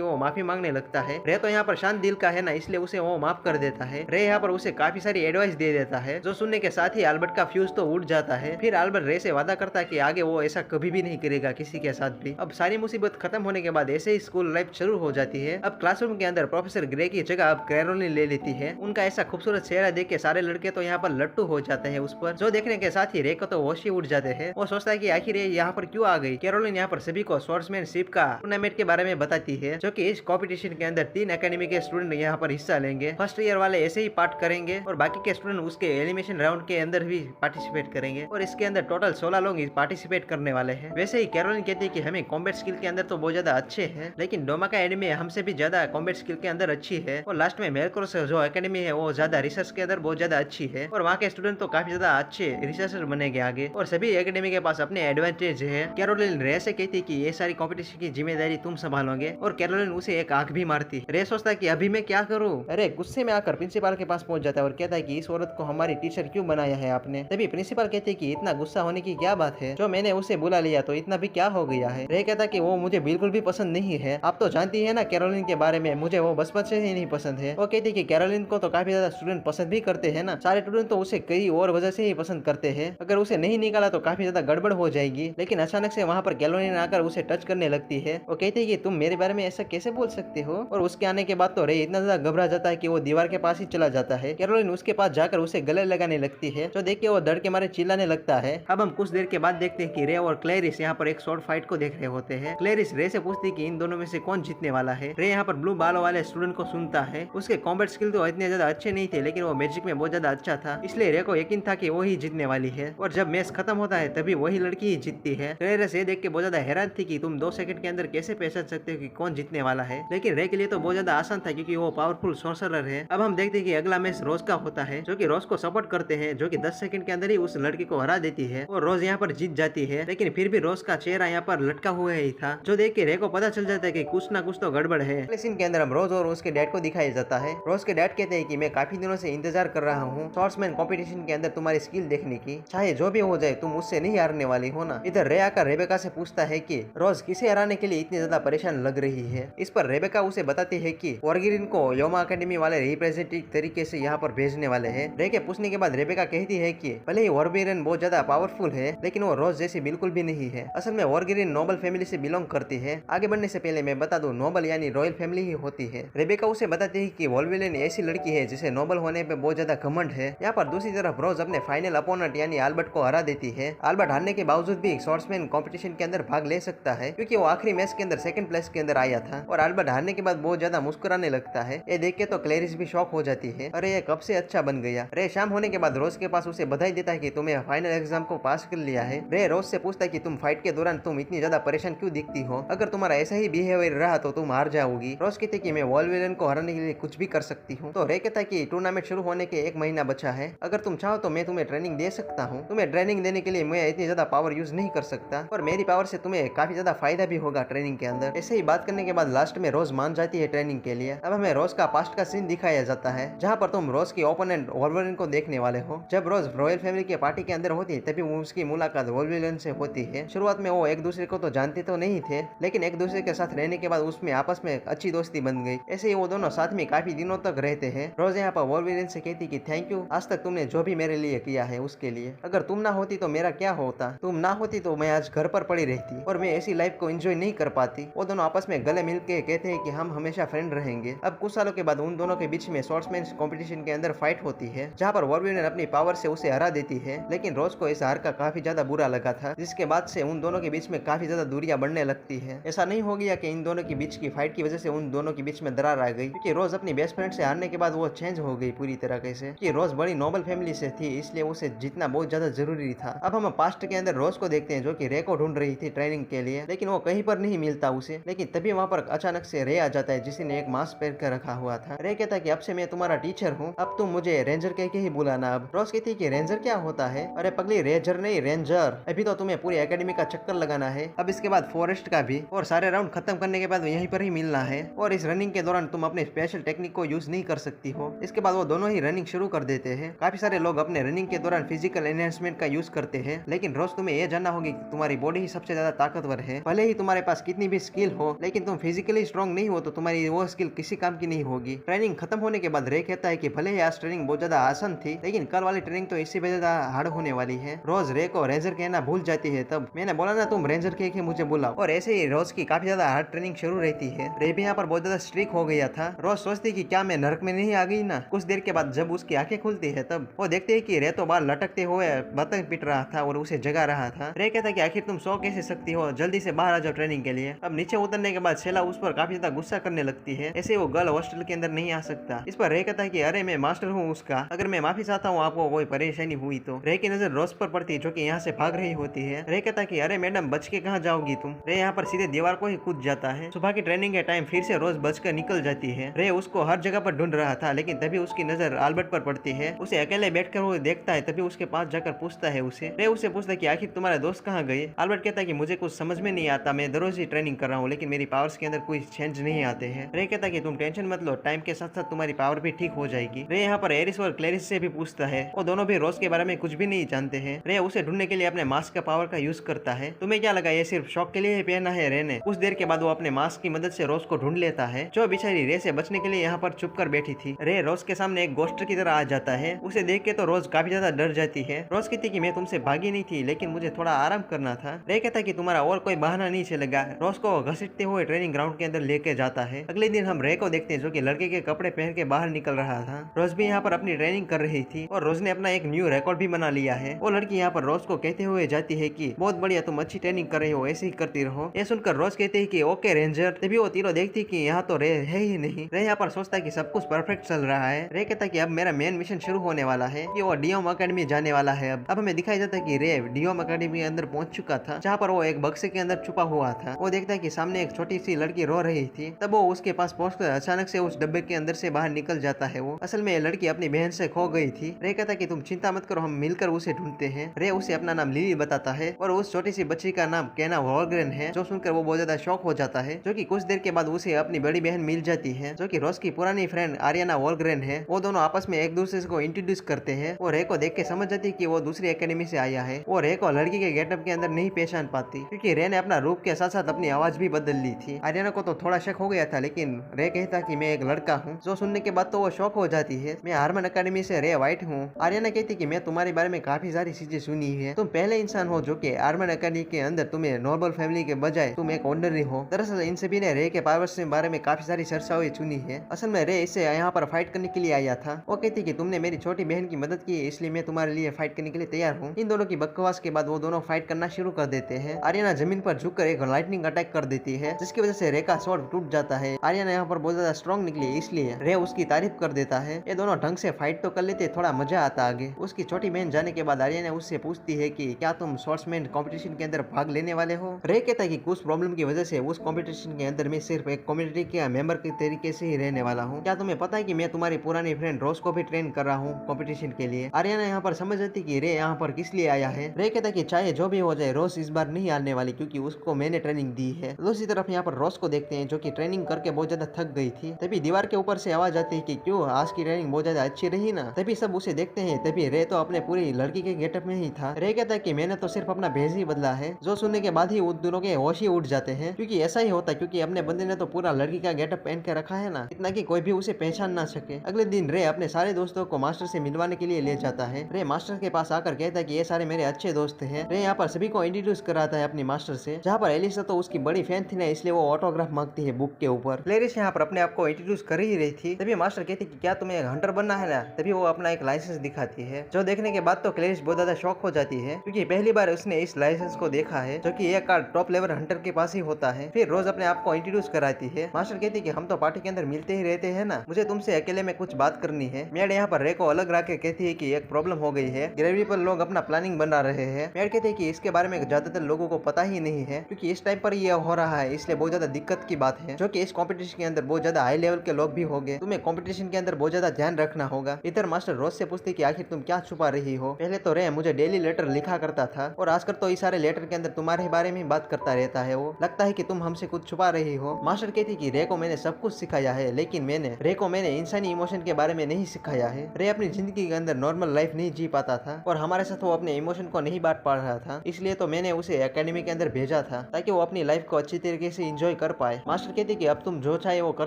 वो माफी मांगने लगता है। रे तो यहाँ पर शांत दिल का है ना, इसलिए उसे वो माफ कर देता है। रे यहाँ पर उसे काफी सारी एडवाइस दे देता है, जो सुनने के साथ ही एल्बर्ट का फ्यूज तो उड़ जाता है। फिर एल्बर्ट रे से वादा करता है कि आगे वो ऐसा कभी भी नहीं करेगा किसी के साथ भी। अब सारी मुसीबत खत्म होने के बाद ऐसे ही स्कूल लाइफ शुरू हो जाती है। अब क्लासरूम के अंदर प्रोफेसर ग्रे की जगह अब कैरोलिन ले लेती है। उनका ऐसा खूबसूरत चेहरा देख के सारे लड़के तो यहाँ पर लट्टू हो जाते हैं उस पर, जो देखने के साथ ही रे को तो होश ही उड़ जाते हैं। वो सोचता है कि आखिर ये यहाँ पर क्यों आ गई। कैरोलिन यहाँ पर सभी को स्वॉर्ड्समैनशिप का टूर्नामेंट के बारे में बताती है, जो कि इस कॉम्पिटिशन के अंदर 3 एकेडमी के स्टूडेंट यहाँ पर हिस्सा लेंगे। फर्स्ट ईयर वाले ऐसे ही पार्ट करेंगे और बाकी के स्टूडेंट उसके एलिमिनेशन राउंड के अंदर भी पार्टिसिपेट करेंगे और इसके अंदर टोटल 16 लोग पार्टिसिपेट करने वाले हैं। वैसे ही कैरोलिन कहती है कि हमें कॉम्बैट स्किल के अंदर तो बहुत ज्यादा अच्छे हैं, लेकिन डोमाका एकेडमी हमसे भी ज्यादा कॉम्बैट स्किल के अंदर अच्छी है। और लास्ट में मेलक्रोस जो एकेडमी है वो ज्यादा रिसर्च के अंदर बहुत ज्यादा अच्छी है और वहाँ के स्टूडेंट तो काफी ज्यादा अच्छे रिसर्चर बनेंगे आगे और सभी एकेडमी के पास अपने एडवांटेज है। कैरोलिन रे से कहती है कि ये सारी कंपटीशन की जिम्मेदारी तुम संभालोगे और कैरोलिन उसे एक आंख भी मारती। रे सोचता है कि अभी मैं क्या करूं। अरे गुस्से में आकर प्रिंसिपल के पास पहुंच जाता है और कहता है कि इस औरत को हमारी टीचर क्यों बनाया है आपने। तभी प्रिंसिपल कहते हैं कि इतना गुस्सा होने की क्या बात है, जो मैंने उसे बुला लिया तो इतना भी क्या हो गया है। रे कहता है कि वो मुझे बिल्कुल भी पसंद नहीं है। आप तो जानती है ना कैरोलिन के बारे में, मुझे वो बचपन से ही नहीं पसंद है। वो कहती है कि कैरोलिन को तो काफी ज्यादा स्टूडेंट पसंद भी करते हैं ना, सारे स्टूडेंट तो उसे कई और वजह से ही पसंद करते हैं। अगर उसे नहीं निकाला तो काफी ज्यादा गड़बड़ हो जाएगी। लेकिन अचानक से वहाँ पर कैरोलिन आकर उसे टच करने लगती है। वो कहती है कि तुम मेरे बारे में ऐसा कैसे बोल सकते हो। और उसके आने के बाद तो रे इतना ज्यादा घबरा जाता है कि वो दीवार के पास ही चला जाता है। कैरोलिन उसके पास जाकर उसे गले लगाने लगती है, जो देख के वो डर के मारे चिल्लाने लगता है। अब हम कुछ देर के बाद देखते हैं कि रे और क्लैरिस यहाँ पर एक शॉर्ट फाइट को देख रहे होते हैं। क्लैरिस रे से पूछती है कि इन दोनों में से कौन जीतने वाला है। रे यहाँ पर ब्लू बालों वाले स्टूडेंट को सुनता है। उसके कॉम्बैट स्किल तो इतने ज्यादा अच्छे नहीं थे, लेकिन वो मैजिक में बहुत ज्यादा अच्छा था, इसलिए रे को यकीन था कि वो ही जीतने वाली है। और जब मैच खत्म होता है तभी वही लड़की ही जीतती है। क्लैरिस ये देख के बहुत ज्यादा हैरान थी कि तुम 2 सेकंड के अंदर कैसे पहचान सकते हो कि कौन जीतने वाला है। लेकिन रे के लिए तो बहुत ज्यादा आसान था, क्योंकि वो पावरफुल सोर्सरर है। अब हम देखते हैं कि अगला मैच रोज का होता है, जो कि रोज को सपोर्ट करते हैं, जो कि 10 सेकंड के अंदर ही उस लड़की को हरा देती है और रोज यहाँ पर जीत जाती है। लेकिन फिर भी रोज का चेहरा यहाँ पर लटका हुआ ही था, जो देख के रे को पता चल जाता है कि कुछ ना कुछ तो गड़बड़ है। सीन के अंदर हम रोज और उसके डैड को दिखाया जाता है। रोज के डैड कहते हैं कि मैं काफी दिनों से इंतजार कर रहा हूँ स्वॉर्ड्समैन कंपटीशन के अंदर तुम्हारी स्किल देखने की, चाहे जो भी हो जाए तुम मुझसे नहीं हारने वाली हो ना। इधर रे आकर रेबेका से पूछता है कि रोज किसे हराने के लिए इतनी ज्यादा परेशान लग रही है। इस पर रेबेका उसे बताती है कि वॉर्गिरिन को योमा अकेडमी वाले रिप्रेजेंटेटिव तरीके से यहाँ पर भेजने वाले हैं। रे के पूछने के बाद रेबेका कहती है कि भले ही वॉर्गिरिन बहुत ज्यादा पावरफुल है, लेकिन वो रोज जैसी बिल्कुल भी नहीं है। असल में वॉर्गिरिन नोबल फैमिली से बिलोंग करती है। आगे बढ़ने से पहले मैं बता दूं, नोबल यानी रॉयल फैमिली ही होती है। रेबेका उसे बताती है कि वॉल्वरिन ऐसी लड़की है जिसे नोबल होने पे बहुत ज्यादा घमंड है। यहाँ पर दूसरी तरफ रोज अपने फाइनल अपोनेंट यानी आल्बर्ट को हरा देती है। आल्बर्ट हारने के बावजूद भी स्वॉर्ड्समैन कंपटीशन के अंदर भाग ले सकता है, क्योंकि वो आखिरी मैच के अंदर सेकंड प्लेस के अंदर आया था। और आल्बर्ट हारने के बाद बहुत ज्यादा मुस्कुराने लगता है। ये देख के तो क्लैरिस भी शॉक हो जाती है, अरे ये कब से अच्छा बन गया। रे शाम होने के बाद रोज के पास उसे बधाई देता है कि तुम्हें फाइनल एग्जाम को पास कर लिया है। रे रोज से पूछता है कि तुम फाइट के दौरान तुम इतनी ज्यादा परेशान क्यों दिखती हो, अगर तुम्हारा ऐसा ही बिहेवियर रहा तो तुम हार जाओगी। रोज कहते कि मैं वॉल्वरिन को हराने के लिए कुछ भी कर सकती हूँ। तो रे कहता है कि टूर्नामेंट शुरू होने के 1 महीना बचा है, अगर तुम चाहो तो मैं तुम्हें ट्रेनिंग दे सकता हूँ। तुम्हें ट्रेनिंग देने के लिए मैं इतनी ज्यादा पावर यूज नहीं कर सकता, और मेरी पावर से तुम्हें काफी ज्यादा फायदा भी होगा ट्रेनिंग के अंदर। ऐसे ही बात करने के बाद लास्ट में रोज मान जाती है ट्रेनिंग के लिए। अब हमें रोज का पास्ट का सीन दिखाया जाता है, जहाँ पर तुम रोज की ओपोनेंट वॉल्वरिन को देखने वाले हो। जब रोज रॉयल फैमिली के पार्टी के अंदर होती है तभी उसकी मुलाकात वॉल्वरिन से होती है। शुरुआत में वो एक दूसरे को तो जानते तो नहीं थे, लेकिन एक दूसरे के साथ रहने के बाद उसमें आपस में अच्छी दोस्ती बन गई। ऐसे ही वो दोनों साथ में काफी दिनों तक रहते हैं। रोज यहाँ पर वॉल्वरिन से कहती कि थैंक यू, आज तक तुमने जो भी मेरे लिए किया है उसके लिए। अगर तुम ना होती तो मेरा क्या होता, तुम ना होती तो मैं आज घर पर पड़ी रहती और मैं ऐसी लाइफ को एंजॉय नहीं कर पाती। वो दोनों आपस में गले मिल के कहते हैं कि हम हमेशा फ्रेंड रहेंगे। अब कुछ सालों के बाद उन दोनों के बीच में स्वॉर्ड्समैन कंपटीशन के अंदर फाइट होती है, जहाँ पर वॉल्वरिन अपनी पावर से उसे हरा देती है। लेकिन रोज को इस हार का काफी ज्यादा बुरा लगा था, जिसके बाद से उन दोनों के बीच में काफी ज्यादा दूरियां बढ़ने लगती है। ऐसा नहीं हो गया कि इन दोनों के बीच की फाइट की वजह से उन दोनों के बीच में दरार आ गई, क्योंकि रोज अपनी बेस्ट फ्रेंड से हारने के बाद वो चेंज हो गई पूरी तरीके से। कि रोज बड़ी नोबल फैमिली से थी, इसलिए उसे जीतना बहुत ज्यादा जरूरी था। अब हम पास्ट के अंदर रोज को देखते हैं, जो कि रे को ढूंढ रही थी ट्रेनिंग के लिए, लेकिन वो कहीं पर नहीं मिलता उसे। लेकिन तभी वहाँ पर अचानक से रे आ जाता है, जिसने एक मास्क पहन कर रखा हुआ था। रे कहता है कि अब से मैं तुम्हारा टीचर हूँ, अब तुम मुझे रेंजर कह के ही बुलाना। अब रोज कहती है कि रेंजर क्या होता है, अरे पगली रेंजर नहीं रेंजर, अभी तो तुम्हें पूरी एकेडमी का चक्कर लगाना है, अब इसके बाद फॉरेस्ट का भी, और सारे राउंड खत्म करने के बाद यहीं पर ही मिलना है। और इस रनिंग के दौरान तुम अपने स्पेशल टेक्निक को यूज नहीं कर सकती हो। इसके बाद वो दोनों ही रनिंग शुरू कर देते हैं। काफी सारे लोग अपने रनिंग के दौरान फिजिकल एनर्जी एनहेंसमेंट का यूज करते हैं, लेकिन रोज तुम्हें यह जानना होगा कि तुम्हारी बॉडी ही सबसे ज्यादा ताकतवर है। भले ही तुम्हारे पास कितनी भी स्किल हो, लेकिन तुम फिजिकली स्ट्रॉन्ग नहीं हो तो तुम्हारी वो स्किल किसी काम की नहीं होगी। ट्रेनिंग खत्म होने के बाद रे कहता है कि भले ही आज ट्रेनिंग बहुत ज्यादा आसान थी, लेकिन कल वाली ट्रेनिंग तो इससे भी ज्यादा हार्ड होने वाली है। रोज रे को रेंजर कहना भूल जाती है। तब मैंने बोला ना तुम रेंजर कह के मुझे बुलाओ, और ऐसे ही रोज की काफी ज्यादा हार्ड ट्रेनिंग शुरू रहती है। रे भी यहाँ पर बहुत ज्यादा स्ट्रिक हो गया था। रोज सोचती कि क्या मैं नरक में नहीं आ गई ना। कुछ देर के बाद जब उसकी आंखें खुलती है तब वो देखते है कि रे तो बाहर लटकते हुए बतंग पिट रहा था और उसे जगा रहा था। रे कहता कि आखिर तुम सो कैसे सकती हो, जल्दी से बाहर आ जाओ ट्रेनिंग के लिए। अब नीचे उतरने के बाद शेला उस पर काफी ज्यादा गुस्सा करने लगती है, ऐसे वो गर्ल हॉस्टल के अंदर नहीं आ सकता। इस पर रे कहता है कि अरे मैं मास्टर हूँ उसका, अगर मैं माफी चाहता हूँ आपको कोई परेशानी हुई तो। रे की नजर रोज पर पड़ती है जो कि यहाँ से भाग रही होती है। रे कहता है कि अरे मैडम बच के कहाँ जाओगी तुम। रे यहाँ पर सीधे दीवार को ही कूद जाता है। सुबह की ट्रेनिंग के टाइम फिर से रोज बच कर निकल जाती है। रे उसको हर जगह पर ढूंढ रहा था, लेकिन तभी उसकी नजर आल्बर्ट पर पड़ती है। उसे अकेले बैठकर वो देखता है, तभी उसके पास जाकर पूछता है उसे। रे उसे पूछता है कि आखिर तुम्हारे दोस्त कहाँ गए। आल्बर्ट कहता है कि मुझे कुछ समझ में नहीं आता, मैं रोज ही ट्रेनिंग कर रहा हूँ, लेकिन मेरी पावर्स के अंदर कोई चेंज नहीं आते हैं। रे कहता है कि तुम टेंशन मत लो, टाइम के साथ साथ तुम्हारी पावर भी ठीक हो जाएगी। रे यहाँ पर एरिस और क्लेरिस से भी पूछता है, वो दोनों भी रोज के बारे में कुछ भी नहीं जानते हैं। रे उसे ढूंढने के लिए अपने मास्क का पावर का यूज करता है। तुम्हें क्या लगा ये सिर्फ शौक के लिए ही पहना है रे ने। कुछ देर के बाद वो अपने मास्क की मदद से रोज को ढूंढ लेता है, जो बेचारी रे से बचने के लिए यहाँ पर चुप कर बैठी थी। रे रोज के सामने एक गोस्टर की तरह आ जाता है। उसे देख के तो रोज काफी ज्यादा डर जाती है। रोज कहती कि मैं तुमसे भागी नहीं थी, लेकिन मुझे थोड़ा आराम करना था। रे कहता कि तुम्हारा और कोई बहाना नहीं चलेगा। रोज को घसीटते हुए ट्रेनिंग ग्राउंड के अंदर लेके जाता है। अगले दिन हम रे को देखते हैं जो कि लड़के के कपड़े पहन के बाहर निकल रहा था। रोज भी यहाँ पर अपनी ट्रेनिंग कर रही थी और रोज ने अपना एक न्यू रिकॉर्ड भी बना लिया है। वो लड़की यहाँ पर रोज को कहते हुए जाती है कि बहुत बढ़िया, तुम अच्छी ट्रेनिंग कर रही हो, ऐसे ही करती रहो। ये सुनकर रोज कहते हैं कि ओके रेंजर। तभी वो तीनों देखती कि यहाँ तो रे है ही नहीं। रे यहाँ पर सोचता है कि सब कुछ परफेक्ट चल रहा है। रे कहता है कि अब मेरा मेन मिशन शुरू होने वाला है, कि वो डीओम अकेडमी जाने वाला है। अब हमें दिखाई देता है कि रे डीओम अकेडमी के अंदर पहुंच चुका था, जहाँ पर वो एक बक्से के अंदर छुपा हुआ था। वो देखता है कि सामने एक छोटी सी लड़की रो रही थी। तब वो उसके पास पहुंचकर अचानक से उस डब्बे के अंदर से बाहर निकल जाता है। वो असल में ये लड़की अपनी बहन से खो गई थी। रे कहता है कि तुम चिंता मत करो, हम मिलकर उसे ढूंढते हैं। रे उसे अपना नाम लिली बताता है और उस छोटी सी बच्ची का नाम केना वॉलग्रेन है, जो सुनकर वो बहुत ज्यादा शॉक हो जाता है। जो कि कुछ देर के बाद उसे अपनी बड़ी बहन मिल जाती है, जो कि रोज की पुरानी फ्रेंड आर्याना वॉलग्रेन है। वो दोनों आपस में एक दूसरे को इंट्रोड्यूस करते हैं। वो रे को देख के समझ जाती है कि वो दूसरी एकेडमी से आया है। वो रे को लड़की के गेटअप के अंदर नहीं पहचान पाती, क्योंकि रे ने अपना रूप के साथ साथ अपनी आवाज भी बदल ली थी। आर्याना को तो थोड़ा शक हो गया था, लेकिन रे कहता कि मैं एक लड़का हूँ। जो सुनने के बाद तो वो शॉक हो जाती है। मैं हारमन अकेडमी से रे व्हाइट हूँ। आर्याना कहती कि मैं तुम्हारे बारे में काफी सारी चीजें सुनी है। तुम पहले इंसान हो जो कि हारमन अकेडमी के अंदर तुम्हें नॉर्मल फैमिली के बजाय तुम एक ऑर्डिनरी हो। दरअसल इन सभी ने रे के पावर्स के बारे में काफी सारी चर्चाएं सुनी है। असल में रे इससे यहाँ पर फाइट करने के लिए आया था। वो कहती कि तुमने मेरी छोटी बहन की मदद की, इसलिए मैं तुम्हारे लिए फाइट करने के लिए तैयार हूँ। इन दोनों की बकवास के बाद वो दोनों फाइट करना शुरू कर देते हैं। आर्याना जमीन पर झुककर एक लाइटनिंग अटैक कर देती है, जिसकी वजह से रे का स्वॉर्ड टूट जाता है। आर्याना यहाँ पर बहुत ज्यादा स्ट्रॉन्ग निकली, इसलिए रे उसकी तारीफ कर देता है। ये दोनों ढंग से फाइट तो कर लेते, थोड़ा मजा आता आगे। उसकी छोटी बहन जाने के बाद आर्याना उससे पूछती है कि क्या तुम स्वॉर्ड्समैन कंपटीशन के अंदर भाग लेने वाले हो। रे कहता है कि कुछ प्रॉब्लम की वजह से उस कंपटीशन के अंदर मैं सिर्फ एक कम्युनिटी के मेंबर के तरीके से ही रहने वाला हूँ। क्या तुम्हें पता है कि मैं तुम्हारी पुरानी फ्रेंड रोज को भी ट्रेन कर रहा हूँ कंपटीशन के लिए। आर्याना यहाँ पर समझ जाती कि रे यहाँ पर किस लिए आया है। रे कहता कि चाहे जो भी हो जाए रोज इस बार नहीं आने वाली, क्योंकि उसको मैंने ट्रेनिंग दी है। दूसरी तरफ यहाँ पर रोज को देखते हैं जो कि ट्रेनिंग करके बहुत ज्यादा थक गई थी। तभी दीवार के ऊपर से आवाज आती है कि क्यों आज की ट्रेनिंग बहुत ज्यादा अच्छी रही ना। तभी सब उसे देखते हैं। तभी रे तो अपने पूरी लड़की के गेटअप में ही था। रे कहता है कि मैंने तो सिर्फ अपना भेज ही बदला है। जो सुनने के बाद ही उन दोनों के होश ही उठ जाते हैं, क्योंकि ऐसा ही होता है, क्योंकि अपने बंदे ने तो पूरा लड़की का गेटअप पहन के रखा है ना, इतना कि कोई भी उसे पहचान ना सके। अगले दिन रे अपने सारे दोस्तों को मास्टर से मिलवाने के लिए ले जाता है। रे मास्टर के पास आकर कहता है कि ये सारे मेरे अच्छे दोस्त हैं। रे यहाँ पर सभी को इंट्रोड्यूस कराता है अपनी मास्टर से, जहाँ पर एलिसा तो उसकी बड़ी फैन थी ना, इसलिए वो ऑटोग्राफ मांगती है बुक के ऊपर। क्लेरिस यहाँ पर अपने आप को इंट्रोड्यूस कर ही रही थी। तभी मास्टर कहती कि क्या तुम्हें हंटर बनना है ना। तभी वो अपना एक लाइसेंस दिखाती है, जो देखने के बाद तो क्लेरिस बहुत ज्यादा शॉक हो जाती है, क्योंकि पहली बार उसने इस लाइसेंस को देखा है, जो कि ये कार्ड टॉप लेवल हंटर के पास ही होता है। फिर रोज अपने आप को इंट्रोड्यूस कराती है। मास्टर कहती कि हम तो पार्टी के अंदर मिलते ही रहते हैं ना, मुझे तुमसे अकेले में कुछ बात करनी है। मेड यहाँ पर रे को अलग रख के कहती है कि एक प्रॉब्लम हो गई है, ग्रेविटी पर लोग अपना प्लानिंग बना रहे हैं। मेड कहते हैं कि इसके बारे में ज्यादातर लोगों को पता ही नहीं है, क्योंकि इस टाइम पर ये हो रहा है, इसलिए बहुत ज्यादा दिक्कत की बात है, जो कि इस कंपटीशन के अंदर बहुत ज्यादा हाई लेवल के लोग भी होंगे। तुम्हें कंपटीशन के अंदर बहुत ज्यादा ध्यान रखना होगा। इधर मास्टर रोज से पूछते कि आखिर तुम क्या छुपा रही हो। पहले तो रे मुझे डेली लेटर लिखा करता था, और आजकल तो इस सारे लेटर के अंदर तुम्हारे बारे में बात करता रहता है। वो लगता है कि तुम हमसे कुछ छुपा रही हो। मास्टर कहती कि रे को मैंने सब कुछ सिखाया है, लेकिन रे को इंसानी इमोशन के बारे में नहीं सिखाया है। रे अपनी जिंदगी के अंदर नॉर्मल लाइफ नहीं जी पाता था, और हमारे साथ वो अपने इमोशन को नहीं बांट पा रहा था, इसलिए तो मैंने उसे एकेडमी के अंदर भेजा था ताकि वो अपनी लाइफ को अच्छी तरीके से एंजॉय कर पाए। मास्टर कहती कि अब तुम जो चाहे वो कर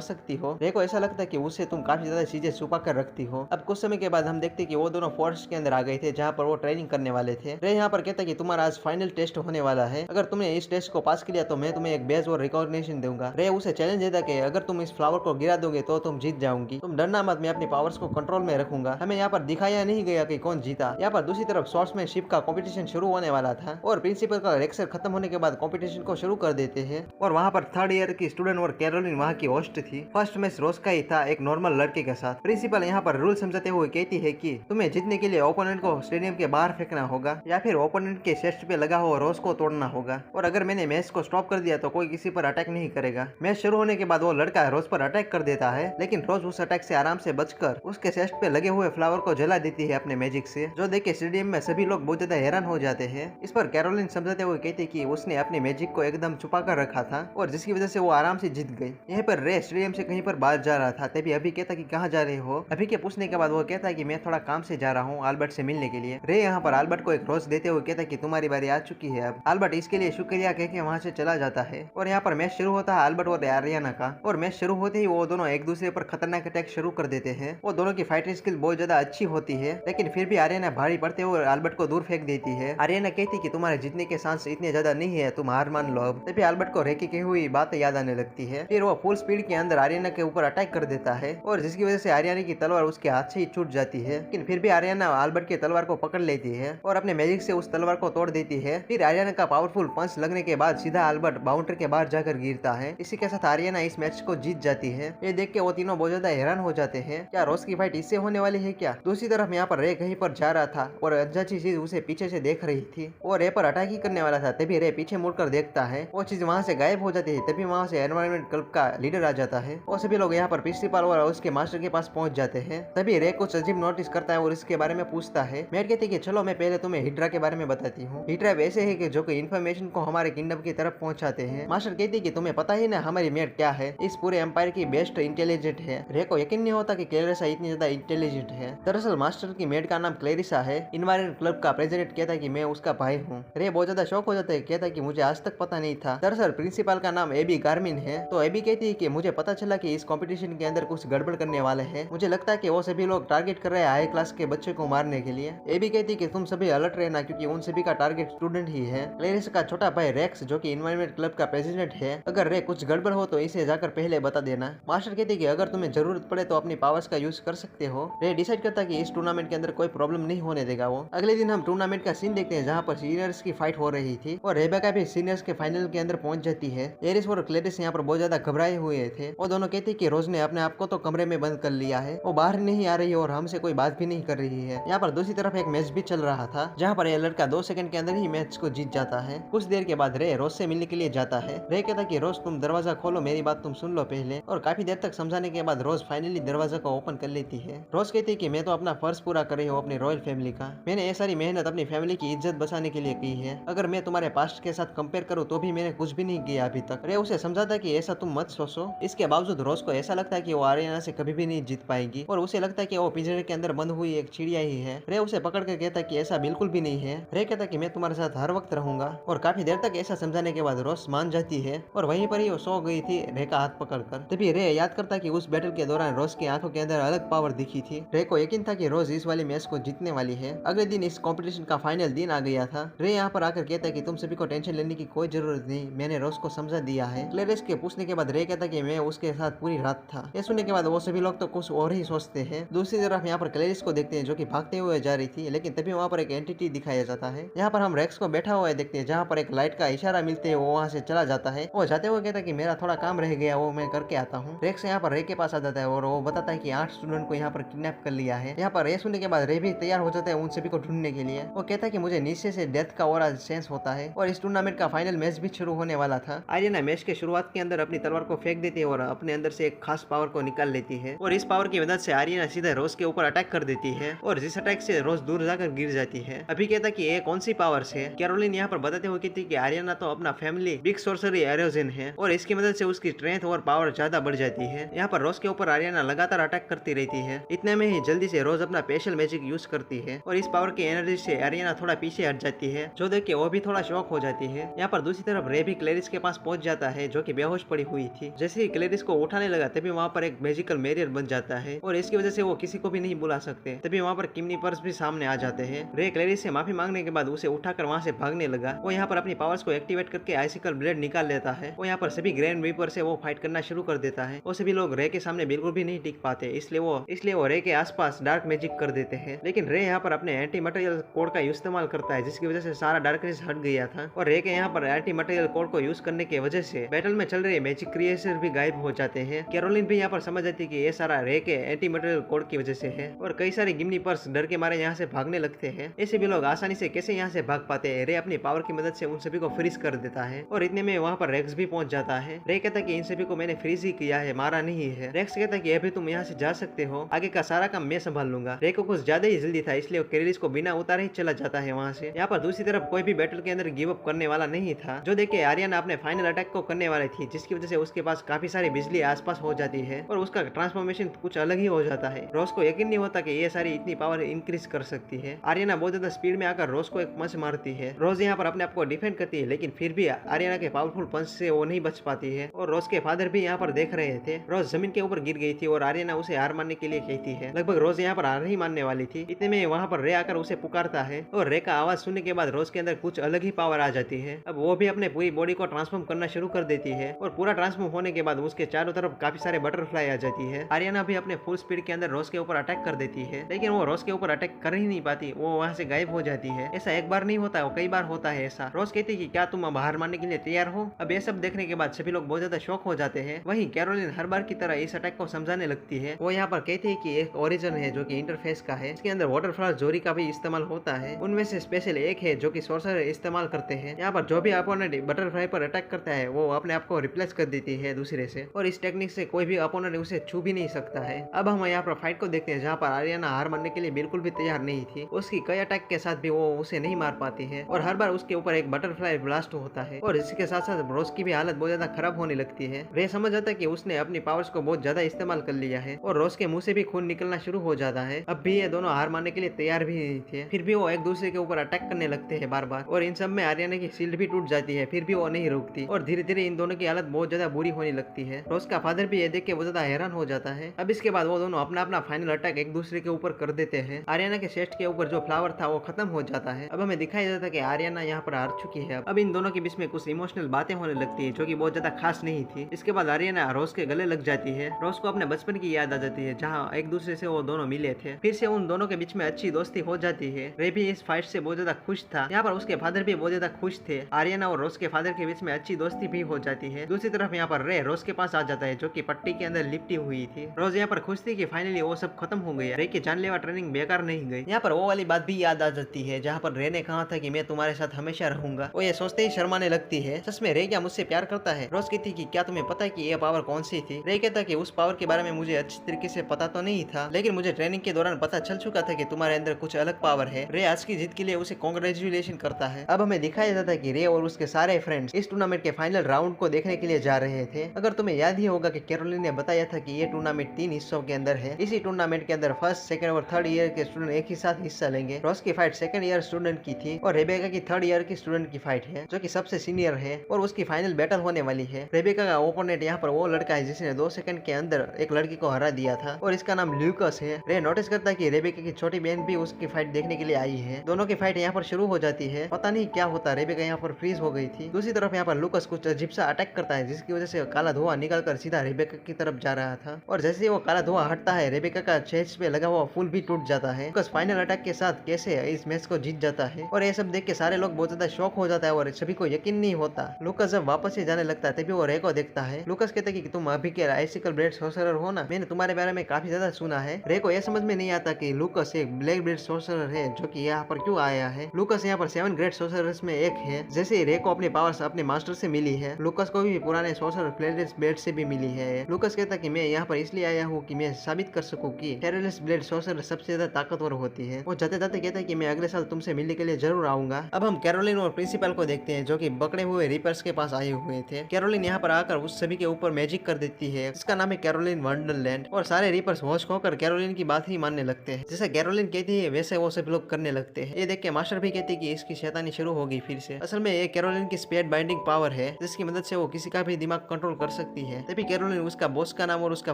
सकती हो। रे को ऐसा लगता है कि उससे तुम काफी ज्यादा चीजें छुपा कर रखती हो। अब कुछ समय के बाद हम देखते कि वो दोनों फॉरेस्ट के अंदर आ गए थे जहाँ पर वो ट्रेनिंग करने वाले थे। रे यहाँ पर कहता कि तुम्हारा आज फाइनल टेस्ट होने वाला है, अगर तुमने इस टेस्ट को पास किया तो मैं तुम्हें एक बेज और रिकॉग्निशन दूंगा। रे उसे चैलेंज देता कि अगर तुम इस फ्लावर को गिरा दोगे तो तुम जीत जाओगी, तुम डरना मत, मैं अपनी पावर्स को कंट्रोल में रखूंगा। हमें यहाँ पर दिखाया नहीं गया कि कौन जीता। यहाँ पर दूसरी तरफ स्वॉर्ड्समैनशिप का कंपटीशन शुरू होने वाला था और प्रिंसिपल का लेक्चर खत्म होने के बाद कंपटीशन को शुरू कर देते हैं और वहाँ पर थर्ड ईयर की स्टूडेंट और कैरोलिन वहाँ की होस्ट थी। फर्स्ट मैच रोज का ही था एक नॉर्मल लड़के के साथ। प्रिंसिपल यहाँ पर रूल समझाते हुए कहती है कि तुम्हें जीतने के लिए ओपोनेंट को स्टेडियम के बाहर फेंकना होगा या फिर ओपोनेंट के चेस्ट पे लगा हुआ रोज को तोड़ना होगा, और अगर मैंने मैच को स्टॉप कर दिया तो कोई किसी पर अटैक नहीं करेगा। मैच शुरू होने के बाद वो लड़का रोज पर अटैक कर देता है, लेकिन रोज उस अटैक से आराम से बचकर उसके चेस्ट पे लगे हुए फ्लावर को जला देती है अपने मैजिक से, जो देख के स्टेडियम में सभी लोग बहुत ज्यादा हैरान हो जाते हैं। इस पर कैरोलिन समझाते हुए कहती कि उसने अपने मैजिक को एकदम छुपा कर रखा था और जिसकी वजह से वो आराम से जीत गई। यहाँ पर रे स्टेडियम से कहीं पर बाहर जा रहा था, तभी अभी कहता कि कहाँ जा रहे हो। अभी के पूछने के बाद वो कहता है कि मैं थोड़ा काम से जा रहा हूँ अल्बर्ट से मिलने के लिए। रे यहाँ पर अल्बर्ट को एक रोज देते हुए कहता कि तुम्हारी बारी आ चुकी है अब। अल्बर्ट इसके लिए शुक्रिया कह के वहाँ से चला जाता है और यहाँ पर मैच शुरू होता है अल्बर्ट और आरियाना का। और मैच शुरू होते ही वो दोनों एक दूसरे पर खतरनाक अटैक शुरू कर देते हैं। वो दोनों की फाइटिंग स्किल बहुत ज्यादा अच्छी होती है, लेकिन फिर भी आरियाना भारी पड़ते हुए अल्बर्ट को दूर फेंक देती है। आरियाना कहती कि तुम्हारे जीतने के चांस इतने ज्यादा नहीं है, तुम हार मान लो अब। तभी अल्बर्ट को रे की कही हुई बात याद आने लगती है। फिर वो फुल स्पीड के अंदर आरियाना के ऊपर अटैक कर देता है और जिसकी वजह से आरियाना की तलवार उसके हाथ से ही छूट जाती है, लेकिन फिर भी आरियाना अल्बर्ट की तलवार को पकड़ लेती है और अपने मैजिक से उस तलवार को तोड़ देती है। फिर आरियाना का पावरफुल पंच लगने के बाद सीधा अल्बर्ट बाउंड्री के बाहर जाकर गिरता है। इसी के साथ आरियाना इस मैच को जीत जाती है। ये देख के वो तीनों बहुत ज्यादा हैरान हो जाते हैं, क्या रोज की फाइट इससे होने वाली है क्या। दूसरी तरफ यहाँ पर रे कहीं पर जा रहा था और अनजानी चीज उसे पीछे से देख रही थी और रे पर अटैक ही करने वाला था। तभी रे पीछे मुड़कर देखता है, वो चीज वहाँ से गायब हो जाती है। तभी वहाँ से एनवायरमेंट क्लब का लीडर आ जाता है और सभी लोग यहाँ पर प्रिंसिपल और उसके मास्टर के पास पहुंच जाते हैं। तभी रे कुछ अजीब नोटिस करता है और इसके बारे में पूछता है। मेट कहती कि चलो मैं पहले तुम्हें हिड्रा के बारे में बताती हूँ। हिड्रा वैसे है कि जो कि इन्फॉर्मेशन को हमारे किंगडम की तरफ पहुंचाते हैं। मास्टर कहती कि तुम्हें पता ही ना हमारी मेट क्या है, इस पूरे एम्पायर की बेस्ट इंटेलिजेंट है। रे को यकीन नहीं होता कि क्लेरिसा इतनी ज्यादा इंटेलिजेंट है। दरअसल मास्टर की मेट का नाम क्लेरिसा है। इन्वायरमेंट क्लब का प्रेसिडेंट कहता है कि मैं उसका भाई हूँ। रे बहुत ज्यादा शौक हो जाता है, कहता है कि मुझे आज तक पता नहीं था। दरअसल प्रिंसिपल का नाम एबी गार्मिन है। तो एबी कहती है कि मुझे पता चला कि इस कंपटीशन के अंदर कुछ गड़बड़ करने वाले हैं। मुझे लगता है कि वो सभी लोग टारगेट कर रहे हैं हाई क्लास के बच्चे को मारने के लिए। एबी कहती है कि तुम सभी अलर्ट रहना, क्योंकि उन सभी का टारगेट स्टूडेंट ही है। क्लेरिसा का छोटा भाई रेक्स जो कि इन्वायरमेंट क्लब का प्रेसिडेंट है, अगर रे कुछ गड़बड़ हो तो इसे जाकर पहले बता देना। मास्टर कहते हैं कि अगर तुम्हें जरूरत पड़े तो अपनी पावर्स का यूज कर सकते हो। रे डिसाइड करता है कि इस टूर्नामेंट के अंदर कोई प्रॉब्लम नहीं होने देगा वो। अगले दिन हम टूर्नामेंट का सीन देखते हैं जहाँ पर सीनियर्स की फाइट हो रही थी और रेबेका भी सीनियर्स के फाइनल के अंदर पहुंच जाती है। एरिस और क्लेरिस यहाँ पर बहुत ज्यादा घबराए हुए थे। वो दोनों कहते कि रोज ने अपने आप को तो कमरे में बंद कर लिया है, वो बाहर नहीं आ रही है और हमसे कोई बात भी नहीं कर रही है। यहाँ पर दूसरी तरफ एक मैच भी चल रहा था जहाँ पर यह लड़का 2 सेकंड के अंदर ही मैच को जीत जाता है। कुछ देर के बाद रे रोज से मिलने के लिए जाता है। रे कहता कि रोज तुम दरवाजा खोलो, मेरी बात तुम सुन लो पहले। और काफी देर तक समझाने के बाद रोज फाइनली दरवाजा को ओपन कर लेती है। रोज कहती है कि मैं तो अपना फर्ज पूरा कर रही हूँ अपनी रॉयल फैमिली का। मैंने ये सारी मेहनत अपनी फैमिली की इज्जत बचाने के लिए की है। अगर मैं तुम्हारे पास्ट के साथ कंपेयर करूँ तो भी मैंने कुछ भी नहीं किया अभी तक। रे उसे समझाता है कि ऐसा तुम मत सोचो। इसके बावजूद रोज को ऐसा लगता है कि वो आरियाना से कभी भी नहीं जीत पाएगी और उसे लगता है कि वो पिंजरे के अंदर बंद हुई एक चिड़िया ही है। रे उसे पकड़ कर कहता है कि ऐसा बिल्कुल भी नहीं है। रे कहता है कि मैं तुम्हारे साथ हर वक्त रहूंगा और काफी देर तक ऐसा समझाने के बाद रोज मान जाती है और वहीं पर ही वो सो गई थी रे का हाथ पकड़कर। तभी रे याद करता कि उस बैटल के दौरान रोज की आंखों के अंदर अलग पावर दिखी थी। रे को यकीन था कि रोज इस वाली मैच को जीतने वाली है। अगले दिन इस कंपटीशन का फाइनल दिन आ गया था। रे यहाँ पर आकर कहता है कि तुम सभी को टेंशन लेने की कोई जरूरत नहीं, मैंने रोज को समझा दिया है। क्लेरिस के पूछने के बाद रे कहता कि मैं उसके साथ पूरी रात था। ये सुनने के बाद वो सभी लोग तो कुछ और ही सोचते हैं। दूसरी तरफ यहाँ पर क्लेरिस को देखते हैं जो कि भागते हुए जा रही थी, लेकिन तभी वहाँ पर एक एंटिटी दिखाया जाता है। यहाँ पर हम रेक्स को बैठा हुआ देखते हैं जहाँ पर एक लाइट का इशारा मिलते हैं वो वहाँ से चला जाता है। वो जाते हुए कहता है कि मेरा थोड़ा काम रह गया, वो मैं करके आता हूँ। रेक्स यहाँ पर रे के पास आ जाता है और वो बताता है कि 8 स्टूडेंट को यहाँ पर किडनैप कर लिया है। यहाँ पर रे सुनने के बाद रे भी तैयार हो जाता है उन सभी को ढूंढने के लिए। वो कहता है कि मुझे नीचे से डेथ का ऑरा सेंस होता है और इस टूर्नामेंट का फाइनल मैच भी शुरू होने वाला था। आर्यना मैच के शुरुआत के अंदर अपनी तलवार को फेंक देती है और अपने अंदर से एक खास पावर को निकाल लेती है और इस पावर की मदद से आर्यना सीधा रोज के ऊपर अटैक कर देती है और जिस अटैक से रोज दूर जाकर गिर जाती है। अभी कहता कि ये कौन सी पावर्स है। कैरोलिन यहाँ पर बताते हुए कहती कि आर्यना तो अपना फैमिली बिग सोर्सरी एरोजन है और इसकी मदद से उसकी स्ट्रेंथ और पावर ज्यादा बढ़ जाती है। यहाँ पर रोज के ऊपर आर्यना लगातार अटैक करती रहती है। इतने में ही जल्दी से रोज अपना स्पेशल मैजिक यूज करती है और इस पावर की एनर्जी से आरियाना थोड़ा पीछे हट जाती है, जो देख के वो भी थोड़ा शॉक हो जाती है। यहाँ पर दूसरी तरफ रे भी क्लेरिस के पास पहुंच जाता है, जो कि बेहोश पड़ी हुई थी। जैसे ही क्लेरिस को उठाने लगा तभी वहाँ पर एक मैजिकल बैरियर बन जाता है और इसकी वजह से वो किसी को भी नहीं बुला सकते। तभी वहाँ पर किमनी पर्स भी सामने आ जाते हैं। रे क्लेरिस से माफी मांगने के बाद उसे उठाकर वहाँ से भागने लगा। वो यहाँ पर अपनी पावर्स को एक्टिवेट करके आइसिकल ब्लेड निकाल लेता है। वो यहाँ पर सभी ग्रैंड रीपर से वो फाइट करना शुरू कर देता है। वो सभी लोग रे के सामने बिल्कुल भी नहीं टिक पाते, इसलिए वो रे के आसपास डार्क मैजिक कर देते हैं। लेकिन रे यहाँ पर अपने एंटी मटेरियल कोड का इस्तेमाल करता है, जिसकी वजह से सारा डार्कनेस हट गया था। और रे के यहाँ पर एंटी मटेरियल कोड को यूज करने की वजह से बैटल में चल रहे मैजिक क्रिएचर भी गायब हो जाते हैं। कैरोलिन भी यहाँ पर समझ जाती है कि ये सारा रे के एंटी मटेरियल कोड की वजह से है और कई सारे गिमनी पर्स डर के मारे यहाँ से भागने लगते हैं। ऐसे भी लोग आसानी से कैसे यहाँ से भाग पाते हैं। रे अपनी पावर की मदद से उन सभी को फ्रीज कर देता है और इतने में वहाँ पर रेक्स भी पहुंच जाता है। रे कहता है कि इन सभी को मैंने फ्रीज ही किया है, मारा नहीं है। रेक्स कहता है कि अभी तुम यहाँ से जा सकते हो, आगे का सारा काम मैं संभाल लूंगा। रे को कुछ ज्यादा ही जल्दी था, इसलिए वो कैरिस को बिना उतारे ही चला जाता है वहाँ से। यहाँ पर दूसरी तरफ कोई भी बैटल के अंदर गिव अप करने वाला नहीं था, जो देख के आर्यना अपने फाइनल अटैक को करने वाली थी, जिसकी वजह से उसके पास काफी सारी बिजली आसपास हो जाती है और उसका ट्रांसफॉर्मेशन कुछ अलग ही हो जाता है। रोज को यकीन नहीं होता कि ये सारी इतनी पावर इंक्रीज कर सकती है। आर्यना बहुत ज्यादा स्पीड में आकर रोज को एक पंच मारती है। रोज यहाँ पर अपने आप को डिफेंड करती है, लेकिन फिर भी आर्यना के पावरफुल पंच से वो नहीं बच पाती है और रोज के फादर भी यहाँ पर देख रहे थे। रोज जमीन के ऊपर गिर गई थी और आर्यना उसे हार मानने के लिए कहती है। लगभग रोज यहाँ पर हार ही मानने वाली थी। इतने में वहाँ पर रे आकर उसे पुकारता है और रे का आवाज सुनने के बाद रोज के अंदर कुछ अलग ही पावर आ जाती है। अब वो भी अपने पूरी बॉडी को ट्रांसफॉर्म करना शुरू कर देती है और पूरा ट्रांसफॉर्म होने के बाद उसके चारों तरफ काफी सारे बटरफ्लाई आ जाती है। आर्यना भी अपने फुल स्पीड के अंदर रोज के ऊपर अटैक कर देती है, लेकिन वो रोज के ऊपर अटैक कर ही नहीं पाती, वो वहाँ से गायब हो जाती है। ऐसा एक बार नहीं होता, वो कई बार होता है ऐसा। रोज कहती है कि क्या तुम अब हार मानने के लिए तैयार हो। अब ये सब देखने के बाद सभी लोग बहुत ज्यादा शॉक हो जाते हैं। वहीं कैरोलिन हर बार की तरह इस अटैक को समझाने लगती है। वो यहाँ पर कहती है कि एक ओरिजिन है जो कि इंटरफेस का है, इसके अंदर वाटर फ्लावर जोरी का भी इस्तेमाल होता है। उनमें से स्पेशल एक है जो कि सोर्सर इस्तेमाल करते हैं। यहाँ पर जो भी अपोनेंट बटरफ्लाई पर अटैक करता है वो अपने आप को रिप्लेस कर देती है दूसरे से, और इस टेक्निक से कोई भी अपोनेंट उसे छू भी नहीं सकता है। अब हम यहाँ पर फाइट को देखते हैं, जहाँ पर आर्यना हार मानने के लिए बिल्कुल भी तैयार नहीं थी। उसकी कई अटैक के साथ भी वो उसे नहीं मार पाती है और हर बार उसके ऊपर एक बटरफ्लाई ब्लास्ट होता है और इसके साथ साथ रोज की भी हालत बहुत ज्यादा खराब होने लगती है। रे समझ आता है कि उसने अपनी पावर्स को बहुत ज्यादा इस्तेमाल कर लिया है और रोज के मुंह से भी खून निकलना शुरू हो जाता है। अब भी ये दोनों हार मानने के लिए तैयार भी नहीं थे, फिर भी वो एक दूसरे के ऊपर अटैक करने लगते हैं बार बार, और इन सब में आर्यना की शील्ड भी टूट जाती है, फिर भी वो नहीं रुकती और धीरे धीरे इन दोनों की हालत बहुत ज्यादा बुरी होने लगती है। रोज का फादर भी ये देख के बहुत ज्यादा हैरान हो जाता है। अब इसके बाद वो दोनों अपना अपना फाइनल अटैक एक दूसरे के ऊपर कर देते हैं। आर्यना के चेस्ट के ऊपर जो फ्लावर था वो खत्म हो जाता है। अब हमें दिखाई देता है कि आर्यना यहाँ पर हार चुकी है। अब इन दोनों के बीच में कुछ इमोशनल बातें होने लगती है जो कि बहुत ज्यादा खास नहीं थी। इसके बाद आर्यना रोज के गले लग जाती है। रोज को अपने बचपन की याद आ जाती है, जहाँ एक दूसरे से वो दोनों मिले थे। फिर से उन दोनों के बीच में अच्छी दोस्ती हो जाती है। रे भी इस फाइट से बहुत ज्यादा खुश था। यहाँ पर उसके फादर भी बहुत ज्यादा खुश थे। आर्यना और रोज के फादर के बीच में अच्छी दोस्ती भी हो जाती है। दूसरी तरफ यहाँ पर रे रोज के पास आ जाता है, जो कि पट्टी के अंदर लिपटी हुई थी। रोज यहाँ पर खुश थी कि फाइनली वो सब खत्म हो गया, रे की जानलेवा ट्रेनिंग बेकार नहीं गई। यहाँ पर वो वाली बात भी याद आ जाती है जहाँ पर रे ने कहा था कि मैं तुम्हारे साथ हमेशा रहूंगा। वो ये सोचते ही शर्माने लगती है। सच में रे क्या मुझसे प्यार करता है? रोज कहती कि क्या तुम्हें पता है कि ये पावर कौन सी थी? रे कहता कि उस पावर के बारे में मुझे अच्छी तरीके से पता तो नहीं था, लेकिन मुझे ट्रेनिंग के दौरान पता चल चुका था कि तुम्हारे अंदर कुछ अलग पावर है। रे आज की जीत के लिए उसे कांग्रेचुलेशन करता है। अब हमें दिखाया जाता है कि रे और उसके सारे फ्रेंड्स इस टूर्नामेंट के फाइनल राउंड को देखने के लिए जा रहे थे। अगर तुम्हें याद ही होगा कि कैरोलिन ने बताया था कि ये टूर्नामेंट 3 हिस्सों के अंदर है। इसी टूर्नामेंट के अंदर फर्स्ट, सेकंड और थर्ड ईयर के स्टूडेंट एक ही साथ हिस्सा लेंगे। रोज की फाइट सेकंड ईयर स्टूडेंट की थी और रेबेका की थर्ड ईयर की स्टूडेंट की फाइट है, जो कि सबसे सीनियर है और उसकी फाइनल बैटल होने वाली है। रेबेका का ओपोनेंट यहाँ पर वो लड़का है जिसने 2 सेकंड के अंदर एक लड़की को हरा दिया था और इसका नाम ल्यूकस है। रे नोटिस करता है कि रेबेका की छोटी बहन भी उसकी फाइट देखने के लिए आई है। दोनों की फाइट यहाँ पर शुरू हो जाती है। पता नहीं क्या होता, रेबेका यहाँ पर फ्रीज हो गई थी। दूसरी तरफ यहाँ पर लूकस कुछ अजीब सा अटैक करता है, जिसकी वजह से काला धुआं निकलकर सीधा रेबेका की तरफ जा रहा था और जैसे ही वो काला धुआं हटता है, रेबेका का चेस्ट पे लगा हुआ फूल भी टूट जाता है। लूकस फाइनल अटैक के साथ कैसे इस मैच को जीत जाता है और ये सब देख के सारे लोग बहुत ज्यादा शॉक हो जाता है और सभी को यकीन नहीं होता। लूकस जब वापस ही जाने लगता है तभी वो रे को देखता है। लूकस कहता है कि तुम अभी के आइसिकल ब्लेड सोर्सरर हो ना, मैंने तुम्हारे बारे में काफी ज्यादा सुना है। रे को यह समझ में नहीं आता कि लूकस एक ब्लैक ब्लेड सोर्सरर है जो कि यहाँ पर क्यों आया है। लूकस यहाँ पर 7 ग्रेट सोर्सरर्स में एक है। जैसे रे को अपनी पावर्स अपने मास्टर से मिली है, लूकस को भी पुराने सोर्सरर प्लेलेस ब्लेड से भी मिली है। लूकस कहता कि मैं यहाँ पर इसलिए आया हूँ कि मैं साबित कर सकूँ कि टेररिस्ट ब्लेड सोर्सरर सबसे ज्यादा ताकतवर होती है। वो जाते जाते कहता है कि मैं अगले साल तुमसे मिलने के लिए जरूर आऊंगा। अब हम कैरोलिन और प्रिंसिपल को देखते हैं जो कि पकड़े हुए रीपर्स के पास आए हुए थे। कैरोलिन यहाँ पर आकर उस सभी के ऊपर मैजिक कर देती है, इसका नाम है कैरोलिन वंडरलैंड, और सारे रीपर्स होश होकर कैरोलिन की बात ही मानने लगते हैं। जैसे कैरोलिन कहती ही वैसे वो सब लोग करने लगते हैं। ये देख के मास्टर भी कहते हैं कि इसकी शैतानी शुरू होगी फिर से। असल में ये कैरोलिन की स्पीड बाइंडिंग पावर है जिसकी मदद से वो किसी का भी दिमाग कंट्रोल कर सकती है। तभी कैरोलिन उसका बॉस का नाम और उसका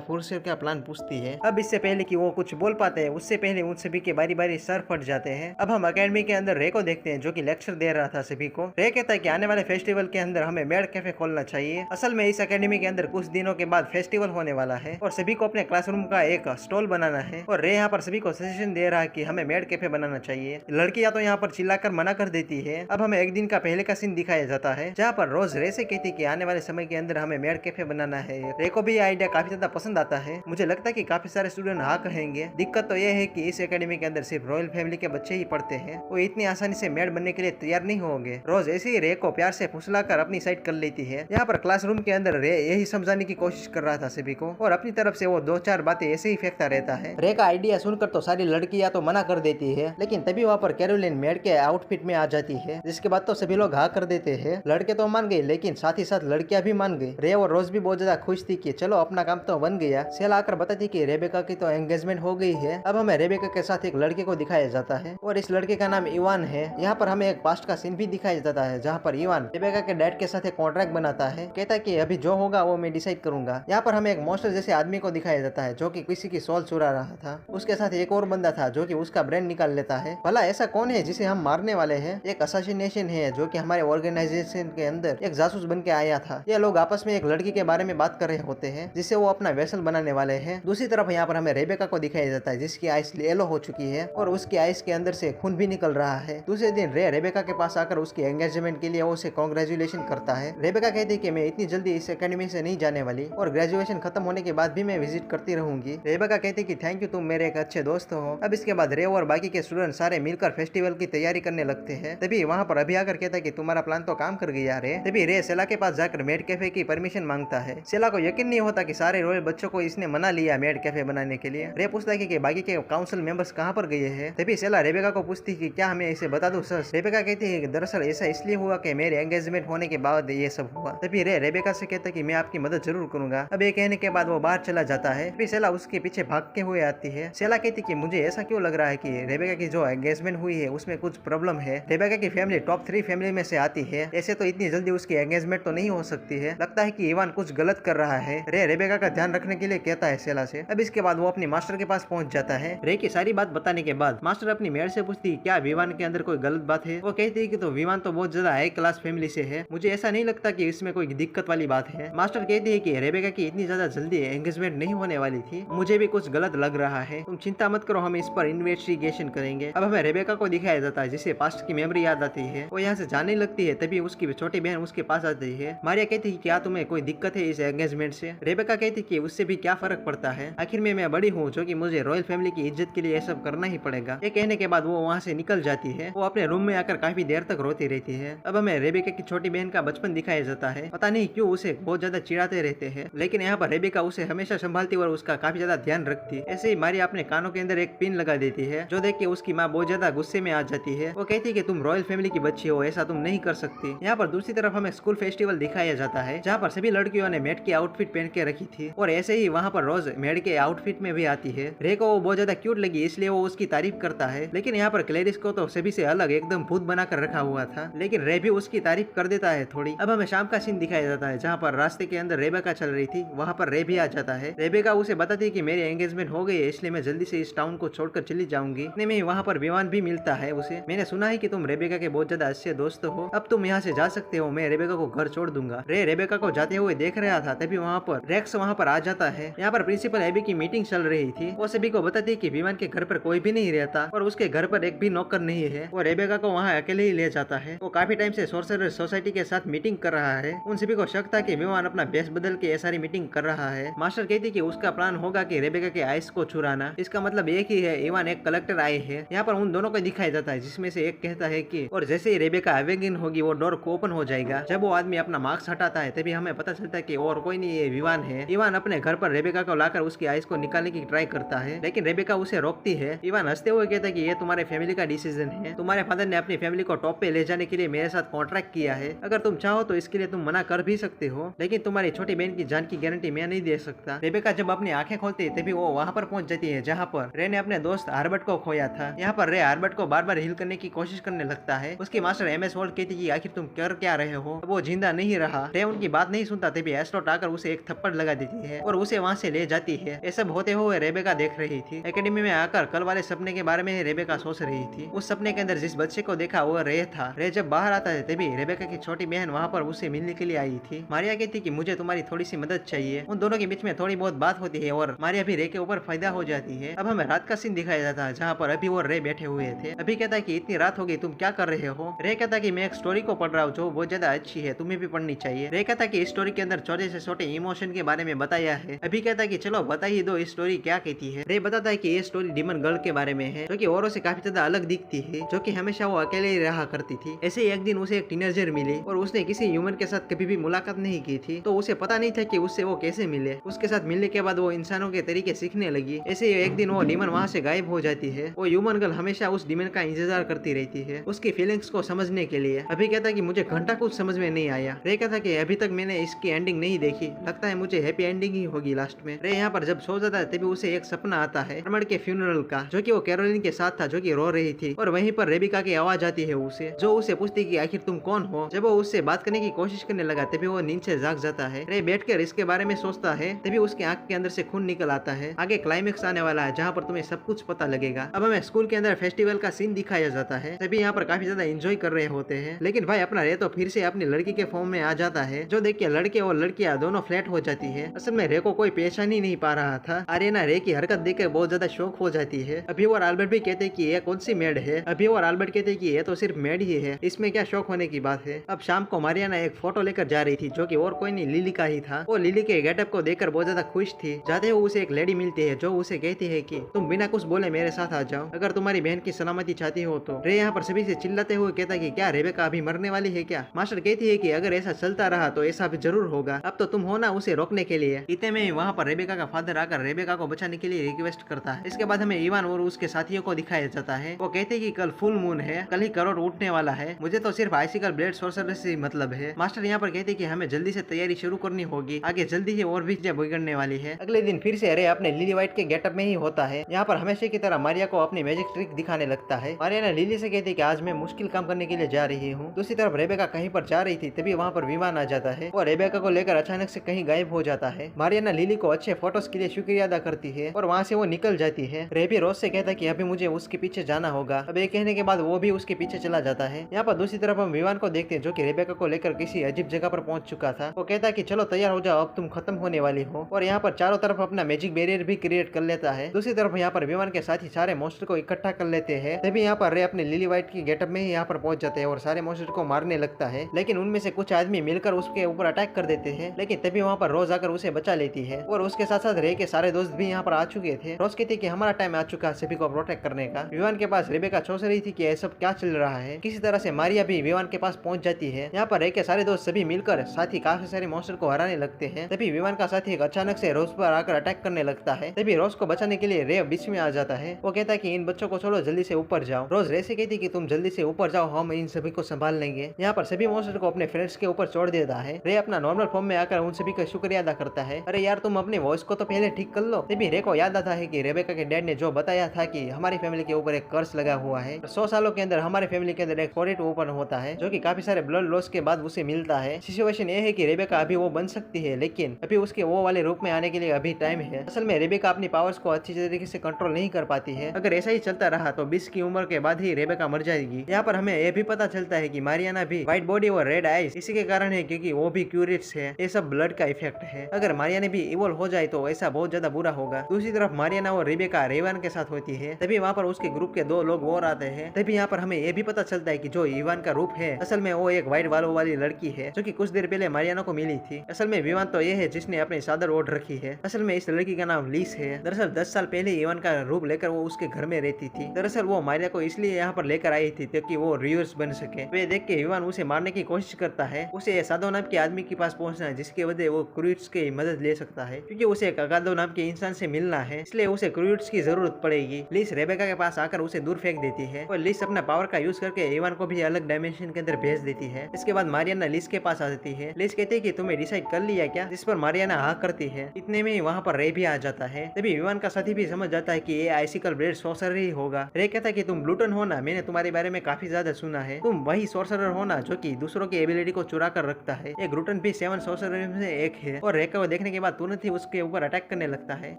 फुर्सर का प्लान पूछती है। अब इससे पहले कि वो कुछ बोल पाते हैं उससे पहले उन सभी के बारी बारी सर फट जाते हैं। अब हम अकेडमी के अंदर रे को देखते हैं जो कि लेक्चर दे रहा था सभी को। रे कहता है कि आने वाले फेस्टिवल के अंदर हमें मेड कैफे खोलना चाहिए। असल में इस अकेडमी के अंदर कुछ दिनों के बाद फेस्टिवल होने वाला है और सभी को अपने क्लासरूम का एक स्टॉल बनाना है। और रे यहाँ पर सभी को सजेशन दे रहा है कि हमें मेड कैफे बनाना चाहिए। लड़कियां तो यहाँ पर चिल्लाकर मना कर देती है। अब हमें एक दिन का पहले का सीन दिखाया जाता है जहाँ पर रोज रे से कहती कि आने वाले समय के अंदर हमें मेड कैफे बनाना है। रे को भी आइडिया काफी ज्यादा पसंद आता है। मुझे लगता है कि काफी सारे स्टूडेंट हाँ कहेंगे। दिक्कत तो यह है कि इस एकेडमी के अंदर सिर्फ रॉयल फैमिली के बच्चे ही पढ़ते हैं। वो इतनी आसानी से मेड बनने के लिए तैयार नहीं होंगे। रोज ऐसे ही रे को प्यार से फुसलाकर अपनी साइड कर लेती है। यहाँ पर क्लासरूम के अंदर रे यही समझाने की कोशिश कर रहा था सभी को और अपनी तरफ से वो दो चार बातें ऐसे ही फेंकता रहता है। रे का आइडिया सुनकर तो सारी लड़कियां तो मना कर देती है, लेकिन तभी वहाँ पर कैरोलिन मेड के आउटफिट में आ जाती है जिसके बाद तो सभी लोग हाँ कर देते हैं। लड़के तो मान गए लेकिन साथ ही साथ लड़कियां भी मान गई। रे और रोज भी बहुत ज्यादा खुश थी कि चलो अपना काम तो बन गया। सेल आकर बताती कि रेबेका की तो एंगेजमेंट हो गई है। अब हमें रेबेका के साथ एक लड़के को दिखाया जाता है और इस लड़के का नाम इवान है। यहाँ पर हमें एक पास्ट का सीन भी दिखाया जाता है जहाँ पर इवान रेबेका के डैड के साथ एक कॉन्ट्रैक्ट बनाता है। कहता है कि अभी जो होगा वो मैं डिसाइड करूंगा। यहाँ पर हमें एक मॉन्स्टर जैसे आदमी को दिखाया जाता है जो कि किसी की सोल चुरा रहा था। उसके साथ एक और बंदा था जो कि उसका ब्रेन निकाल लेता है। भला ऐसा कौन है जिसे हम मारने वाले हैं? एक असैसिनेशन है जो कि हमारे ऑर्गेनाइजेशन के अंदर एक जासूस बन के आया था। ये लोग आपस में एक लड़की के बारे में बात कर रहे होते हैं जिसे वो अपना वेसल बनाने वाले हैं। दूसरी तरफ यहाँ पर हमें रेबेका को दिखाया जाता है जिसकी आइस येलो हो चुकी है और उसकी आइस के अंदर से खून भी निकल रहा है। दूसरे दिन रे रेबेका के पास आकर उसकी एंगेजमेंट के लिए उसे कांग्रेचुलेशन करता है। रेबेका कहती है कि मैं इतनी जल्दी इस एकेडमी से नहीं जाने वाली और ग्रेजुएशन खत्म होने के बाद भी मैं विजिट करती रहूंगी। रेबेका कहती है कि थैंक यू, तुम मेरे एक अच्छे दोस्त हो। अब इसके बाद रे और बाकी के स्टूडेंट सारे मिलकर फेस्टिवल की तैयारी करने लगते हैं। तभी वहाँ पर अभी आकर कहता है कि तुम्हारा प्लान तो काम कर गया रे। तभी रे सेला के पास जाकर मेड कैफे की परमिशन मांगता है। सेला को यकीन नहीं होता कि सारे रॉयल बच्चों को इसने मना लिया मेड कैफे बनाने के लिए। रे पूछता है कि बाकी के काउंसिल मेंबर्स कहाँ पर गए हैं। तभी सेला रेबेका को पूछती है कि क्या हमें इसे बता दूं सर। रेबेका कहती है कि दरअसल ऐसा इसलिए हुआ कि मेरे एंगेजमेंट होने के बाद ये सब हुआ। तभी रे रेबेका से कहता है कि मैं आपकी मदद जरूर करूंगा। अब ये कहने के बाद वो बाहर चला जाता है। फिर सेला उसके पीछे भागते हुए आती है। सेला कहती कि मुझे ऐसा क्यों लग रहा है कि रेबेका की जो एंगेजमेंट हुई है उसमें कुछ प्रॉब्लम है। रेबेका की फैमिली टॉप 3 फैमिली में से आती है। ऐसे तो इतनी जल्दी उसकी एंगेजमेंट तो नहीं हो सकती है। लगता है कि इवान कुछ गलत कर रहा है। रे रेबेका का ध्यान रखने के लिए कहता है सेला से। अब इसके बाद वो अपने मास्टर के पास पहुंच जाता है। रे की सारी बात बताने के बाद मास्टर अपनी मेयर से पूछती है क्या विवान के अंदर कोई गलत बात है। वो कहती है कि तो विवान तो बहुत ज्यादा हाई क्लास फैमिली से है, मुझे ऐसा नहीं लगता कि इसमें कोई दिक्कत वाली बात है। मास्टर कहती है कि रेबेका की इतनी ज्यादा जल्दी एंगेजमेंट नहीं होने वाली थी, मुझे भी कुछ गलत लग रहा है। तुम चिंता मत करो, हम इस पर इन्वेस्टिगेशन करेंगे। अब हमें रेबेका को दिखाया जाता है जिसे पास्ट की मेमोरी याद आती है। वो यहाँ से जाने लगती है। तभी उसकी छोटी बहन उसके पास आती है। मारिया कहती है क्या तुम्हें कोई दिक्कत है इस एंगेजमेंट से। रेबेका कहती कि उससे भी क्या फर्क पड़ता है, आखिर में मैं बड़ी हूँ जो कि मुझे रॉयल फैमिली की इज्जत के लिए ये सब करना ही पड़ेगा। ये कहने के बाद वो वहाँ से निकल जाती है। वो अपने रूम में आकर काफी देर तक रोती रहती है। अब हमें रेबेका की छोटी बहन का बचपन दिखाया जाता है। पता नहीं क्यों उसे बहुत ज्यादा चिढ़ाते रहते हैं, लेकिन यहाँ पर रेबेका उसे हमेशा संभालती और उसका काफी ज्यादा ध्यान रखती। ऐसे ही मारिया अपने कानों के अंदर एक पिन लगा देती है जो देख के उसकी माँ बहुत ज्यादा गुस्से में आ जाती है। वो कहती है कि तुम रॉयल फैमिली की बच्ची हो, ऐसा तुम नहीं कर सकती। यहाँ पर दूसरी तरफ हमें स्कूल फेस्टिवल दिखाया जाता है जहाँ पर सभी लड़कियों ने मेड की आउटफिट पहन के रखी थी और ऐसे ही वहाँ पर रोज मेड के आउटफिट में भी आती है। रे को वो बहुत ज्यादा क्यूट लगी इसलिए वो उसकी तारीफ करता है, लेकिन यहाँ पर क्लेरिस को तो सभी से अलग एकदम भूत बनाकर रखा हुआ था, लेकिन रे भी उसकी तारीफ कर देता है थोड़ी। अब हमें शाम का सीन दिखाया जाता है जहाँ पर रास्ते के अंदर रेबेका चल रही थी, वहाँ पर रे भी आ जाता है। रेबेका उसे बताती है कि मेरी एंगेजमेंट हो गई है इसलिए मैं जल्दी से इस टाउन को छोड़कर चली जाऊंगी। इतने में वहाँ पर विमान भी मिलता है उसे। मैंने सुना है कि तुम रेबेका के बहुत ज्यादा अच्छे दोस्त हो, अब तुम यहाँ से जा सकते हो, मैं रेबेका को घर छोड़ दूंगा। रे रेबेका को जाते हुए देख रहा था, तभी वहाँ पर रेक्स वहाँ पर आ जाता है। यहाँ पर प्रिंसिपल एबी की मीटिंग चल रही थी। वो सभी को बताती है कि विमान के घर पर कोई भी नहीं रहता और उसके घर पर एक भी नौकर नहीं है। वो रेबेका को वहाँ अकेले ही ले जाता है। वो काफी टाइम से सोर्सरर सोसाइटी के साथ मीटिंग कर रहा है। उन सभी को शक था कि विमान अपना बेस बदल के सारी मीटिंग कर रहा है। मास्टर कहती कि उसका प्लान होगा कि रेबेका के आइस को चुराना। इसका मतलब एक ही है, इवान एक कलेक्टर आए है। यहाँ पर उन दोनों को दिखाया जाता है जिसमें से एक कहता है कि और जैसे ही रेबेका अवेगिन होगी वो डोर को ओपन हो जाएगा। जब वो आदमी अपना मास्क हटाता है तभी हमें पता चलता है कि और कोई नहीं, ये विवान है। इवान अपने घर पर रेबेका को लाकर उसकी आइस को निकालने की ट्राई करता है, लेकिन रेबेका उसे रोकती है। इवान हंसते हुए कहता है कि ये तुम्हारे फैमिली का डिसीजन है, तुम्हारे फादर ने अपनी फैमिली को टॉप पे ले जाने के लिए मेरे साथ कॉन्ट्रैक्ट किया है, अगर तुम चाहो तो इसके लिए तुम मना कर भी सकते हो, लेकिन तुम्हारी छोटी बहन की जान की गारंटी मैं नहीं दे सकता। रेबेका जब अपनी आंखें खोलती है तभी वो वहाँ पर पहुंच जाती है जहाँ पर रे ने अपने दोस्त आर्बर्ट को खोया था। यहाँ पर रे आर्बर्ट को बार बार हील करने की कोशिश करने लगता है। उसकी मास्टर MS वॉल्ट कहती है कि आखिर तुम कर क्या रहे हो, वो जिंदा नहीं रहा। रे उनकी बात नहीं सुनता, तभी एस्ट्रोट आकर उसे एक थप्पड़ लगा देती है और उसे वहाँ से ले जाती है। ये सब होते हुए रेबेका देख रही थी। एकेडमी में आकर कल वाले सपने के बारे में रेबेका सोच रही थी। उस सपने के अंदर जिस बच्चे को देखा वो रे था। रे जब बाहर आता है तभी रेबेका की छोटी बहन वहाँ पर उसे मिलने के लिए आई थी। मारिया कहती कि मुझे तुम्हारी थोड़ी सी मदद चाहिए। उन दोनों के बीच में थोड़ी बहुत बात होती है और मारिया भी रे के ऊपर फायदा हो जाती है। अब हमें रात का सीन दिखाया जाता है जहाँ पर अभी और रे बैठे हुए थे। अभी कहता है कि इतनी रात हो गई, तुम क्या कर रहे हो। रे कहता है कि मैं एक स्टोरी को पढ़ रहा हूँ जो बहुत ज्यादा अच्छी है, तुम्हें भी पढ़नी चाहिए। रे कहता है कि इस स्टोरी के अंदर छोटे से छोटे इमोशन के बारे में बताया है। अभी कहता है कि चलो बता ही दो इस स्टोरी क्या कहती है। रे बताता है कि ये स्टोरी डीमन गर्ल के बारे में है जो कि औरों से काफी ज्यादा अलग दिखती है, जो कि हमेशा वो अकेले ही रहा करती थी। ऐसे ही एक दिन उसे एक टीनेजर मिली और उसने किसी ह्यूमन के साथ कभी भी मुलाकात नहीं की थी, तो उसे पता नहीं था कि उससे वो कैसे मिले। उसके साथ मिलने के बाद वो इंसानों के तरीके सीखने लगी। ऐसे ही एक दिन वो डीमन वहाँ से गायब हो जाती है। वो ह्यूमन गर्ल हमेशा उस डीमन का इंतजार करती रहती है उसकी फीलिंग्स को समझने के लिए। अभी कहता है कि मुझे घंटा कुछ समझ में नहीं आया। रे कहता कि अभी तक मैंने इसकी एंडिंग नहीं देखी, लगता है मुझे हैप्पी एंडिंग ही होगी लास्ट में। रे यहाँ पर जब सो जाता है तभी उसे एक सपना आता है आर्मर्ड के फ्यूनरल का, जो कि वो कैरोलिन के साथ था जो कि रो रही थी और वहीं पर रेबिका की आवाज आती है उसे, जो उसे पूछती कि आखिर तुम कौन हो। जब वो उससे बात करने की कोशिश करने लगा तभी वो नींद से जाग जाता है। रे बैठकर इसके बारे में सोचता है तभी उसके आंख के अंदर से खून निकल आता है। आगे क्लाइमेक्स आने वाला है जहाँ पर तुम्हें सब कुछ पता लगेगा। अब हमें स्कूल के अंदर फेस्टिवल का सीन दिखाया जाता है। सभी यहाँ पर काफी ज्यादा एंजॉय कर रहे होते हैं, लेकिन भाई अपना रे तो फिर से अपनी लड़की के फॉर्म में आ जाता है, जो देख के लड़के और लड़कियां दोनों फ्लैट हो जाती है। असल में रे को कोई पहचान ही नहीं पा रहा था। आर्यना रे की हरकत देखकर बहुत ज्यादा शौक हो जाती है। अभी और अल्बर्ट भी कहते हैं कि ये कौन सी मेड है। अभी और अल्बर्ट कहते हैं कि ये तो सिर्फ मेड ही है, इसमें क्या शौक होने की बात है। अब शाम को मारियाना एक फोटो लेकर जा रही थी जो कि और कोई नहीं लिली का ही था। वो लिली के गेटअप को देखकर बहुत ज्यादा खुश थी। जाते हुए उसे एक लेडी मिलती है जो उसे कहती है कि तुम बिना कुछ बोले मेरे साथ आ जाओ अगर तुम्हारी बहन की सलामती चाहती हो तो। रे यहाँ पर सभी से चिल्लाते हुए कहता है कि क्या रेबेका अभी मरने वाली है क्या। मास्टर कहती है कि अगर ऐसा चलता रहा तो ऐसा भी जरूर होगा, अब तो तुम हो ना उसे रोकने के लिए। इतने में वहाँ पर रेबेका का फादर आकर रेबेका को बचाने के लिए रिक्वेस्ट करता है। इसके बाद हमें इवान और उसके साथियों को दिखाया जाता है। वो कहते हैं कि कल फुल मून है, कल ही करोड़ उठने वाला है, मुझे तो सिर्फ आइसिकल ब्लेड सोर्सर से मतलब है। मास्टर यहाँ पर कहते हैं कि हमें जल्दी से तैयारी शुरू करनी होगी, आगे जल्दी ही और भी चीजें बिगड़ने वाली है। अगले दिन फिर से रे अपने लिली व्हाइट के गेटअप में ही होता है। यहाँ पर हमेशा की तरह मारिया को अपनी मैजिक ट्रिक दिखाने लगता है। मारिया ने लिली से कहती है कि आज मैं मुश्किल काम करने के लिए जा रही हूँ। दूसरी तरफ रेबेका कहीं पर जा रही थी तभी वहाँ पर विमान आ जाता है और रेबेका को लेकर अचानक से कहीं गायब हो जाता है। मारिया लिली को अच्छे फोटोज के लिए शुक्रिया अदा करती है और वहाँ से वो निकल जाती है। रे भी रोज से कहता है कि अभी मुझे उसके पीछे जाना होगा। अब ये कहने के बाद वो भी उसके पीछे चला जाता है। यहाँ पर दूसरी तरफ हम विमान को देखते हैं जो कि रेबेका को लेकर किसी अजीब जगह पर पहुंच चुका था। वो कहता है कि चलो तैयार हो जाओ, अब तुम खत्म होने वाली हो, और यहाँ पर चारों तरफ अपना मैजिक बैरियर भी क्रिएट कर लेता है। दूसरी तरफ यहाँ पर विमान के साथ ही सारे मॉन्स्टर को इकट्ठा कर लेते हैं। तभी यहाँ पर रे अपने लिली व्हाइट की गेटअप में ही यहाँ पर पहुंच जाते हैं और सारे मॉन्स्टर को मारने लगता है, लेकिन उनमें से कुछ आदमी मिलकर उसके ऊपर अटैक कर देते हैं। लेकिन तभी वहाँ पर रोज आकर उसे बचा लेती है और उसके साथ साथ रे के सारे दोस्त भी यहाँ पर आ चुके थे। रोज कहती है कि हमारा टाइम आ चुका है सभी को प्रोटेक्ट करने का। विमान के पास रेबेका सोच रही थी कि ये सब क्या चल रहा है। किसी तरह से मारिया भी विमान के पास पहुंच जाती है। यहाँ पर रे के सारे दोस्त सभी मिलकर साथ ही काफी सारे मॉन्स्टर को हराने लगते हैं। तभी विमान का साथी अचानक से रोज पर आकर अटैक करने लगता है। तभी रोज को बचाने के लिए रे बीच में आ जाता है। वो कहता है कि इन बच्चों को छोड़ो, जल्दी से ऊपर जाओ। रोज रे से कहती कि तुम जल्दी से ऊपर जाओ, हम इन सभी को संभाल लेंगे। यहाँ पर सभी मॉन्स्टर को अपने फ्रेंड्स के ऊपर छोड़ देता है। रे अपना नॉर्मल फॉर्म में आकर उन सभी का शुक्रिया अदा करता है। अरे यार तुम अपने वॉइस को तो पहले ठीक कर लो। तभी रे को याद आता है कि रेबेका के डैड ने जो बताया था कि हमारी फैमिली के ऊपर एक कर्स लगा हुआ है, 100 सालों के अंदर हमारे फैमिली के अंदर एक फोरेट ओपन होता है जो कि काफी सारे ब्लड लॉस के बाद उसे मिलता है। सिचुएशन ये है कि रेबेका अभी वो बन सकती है, लेकिन अभी उसके वो वाले रूप में आने के लिए अभी टाइम है। असल में रेबेका अपनी पावर्स को अच्छी तरीके से कंट्रोल नहीं कर पाती है। अगर ऐसा ही चलता रहा तो 20 की उम्र के बाद ही रेबेका मर जाएगी। यहाँ पर हमें यह भी पता चलता है कि मारियाना भी व्हाइट बॉडी और रेड आईज इसी के कारण है क्योंकि वो भी क्यूरेट्स है। ये सब ब्लड का इफेक्ट है। अगर मारियाना भी इवॉल्व हो जाए तो ऐसा बहुत ज्यादा बुरा होगा। दूसरी तरफ मारियाना और रेबेका रेवान के साथ होती है। तभी वहाँ पर उसके ग्रुप के 2 लोग और आते हैं। तभी यहाँ पर हमें यह भी पता चलता है कि जो इवान का रूप है असल में वो एक व्हाइट बालों वाली लड़की है जो कि कुछ देर पहले मारियाना को मिली थी। असल में विवान तो ये है जिसने अपनी चादर ओढ़ रखी है। असल में इस लड़की का नाम लीस है। दरअसल 10 साल पहले इवान का रूप लेकर वो उसके घर में रहती थी। दरअसल वो मारिया को इसलिए यहाँ पर लेकर आई थी ताकि वो रिवर्स बन सके। वे देख के इवान उसे मारने की कोशिश करता है। उसे सादो नाम के आदमी के पास पहुंचना है जिसके वजह वो क्रूट्स की मदद ले सकता है, क्योंकि उसे एक अगादो नाम के इंसान से मिलना है, इसलिए उसे क्रूट्स की जरूरत पड़ेगी। लिस रेबेका के पास आकर उसे दूर फेंक देती है और लिस अपना पावर का यूज करके इवान को भी अलग डायमेंशन के अंदर भेज देती है। इसके बाद मारियाना लिस के पास आ जाती है। लिस कहती है कि तुम्हें डिसाइड कर लिया क्या, जिस पर मारियाना हाँ करती है। इतने में वहाँ पर रे भी आ जाता है। तभी विमान का साथी भी समझ जाता है कि ये आइसिकल ब्लेड सोर्सरर ही होगा। रे कहता है कि तुम ब्लूटन हो ना, मैंने तुम्हारे बारे में काफी ज्यादा सुना है, तुम वही सोर्सरर हो ना जो कि दूसरों की एबिलिटी को चुरा कर रखता है। एक ग्लूटन भी 7 सोर्सरर में से एक है और रे को देखने के बाद तुरंत ही उसके ऊपर अटैक करने लगता है,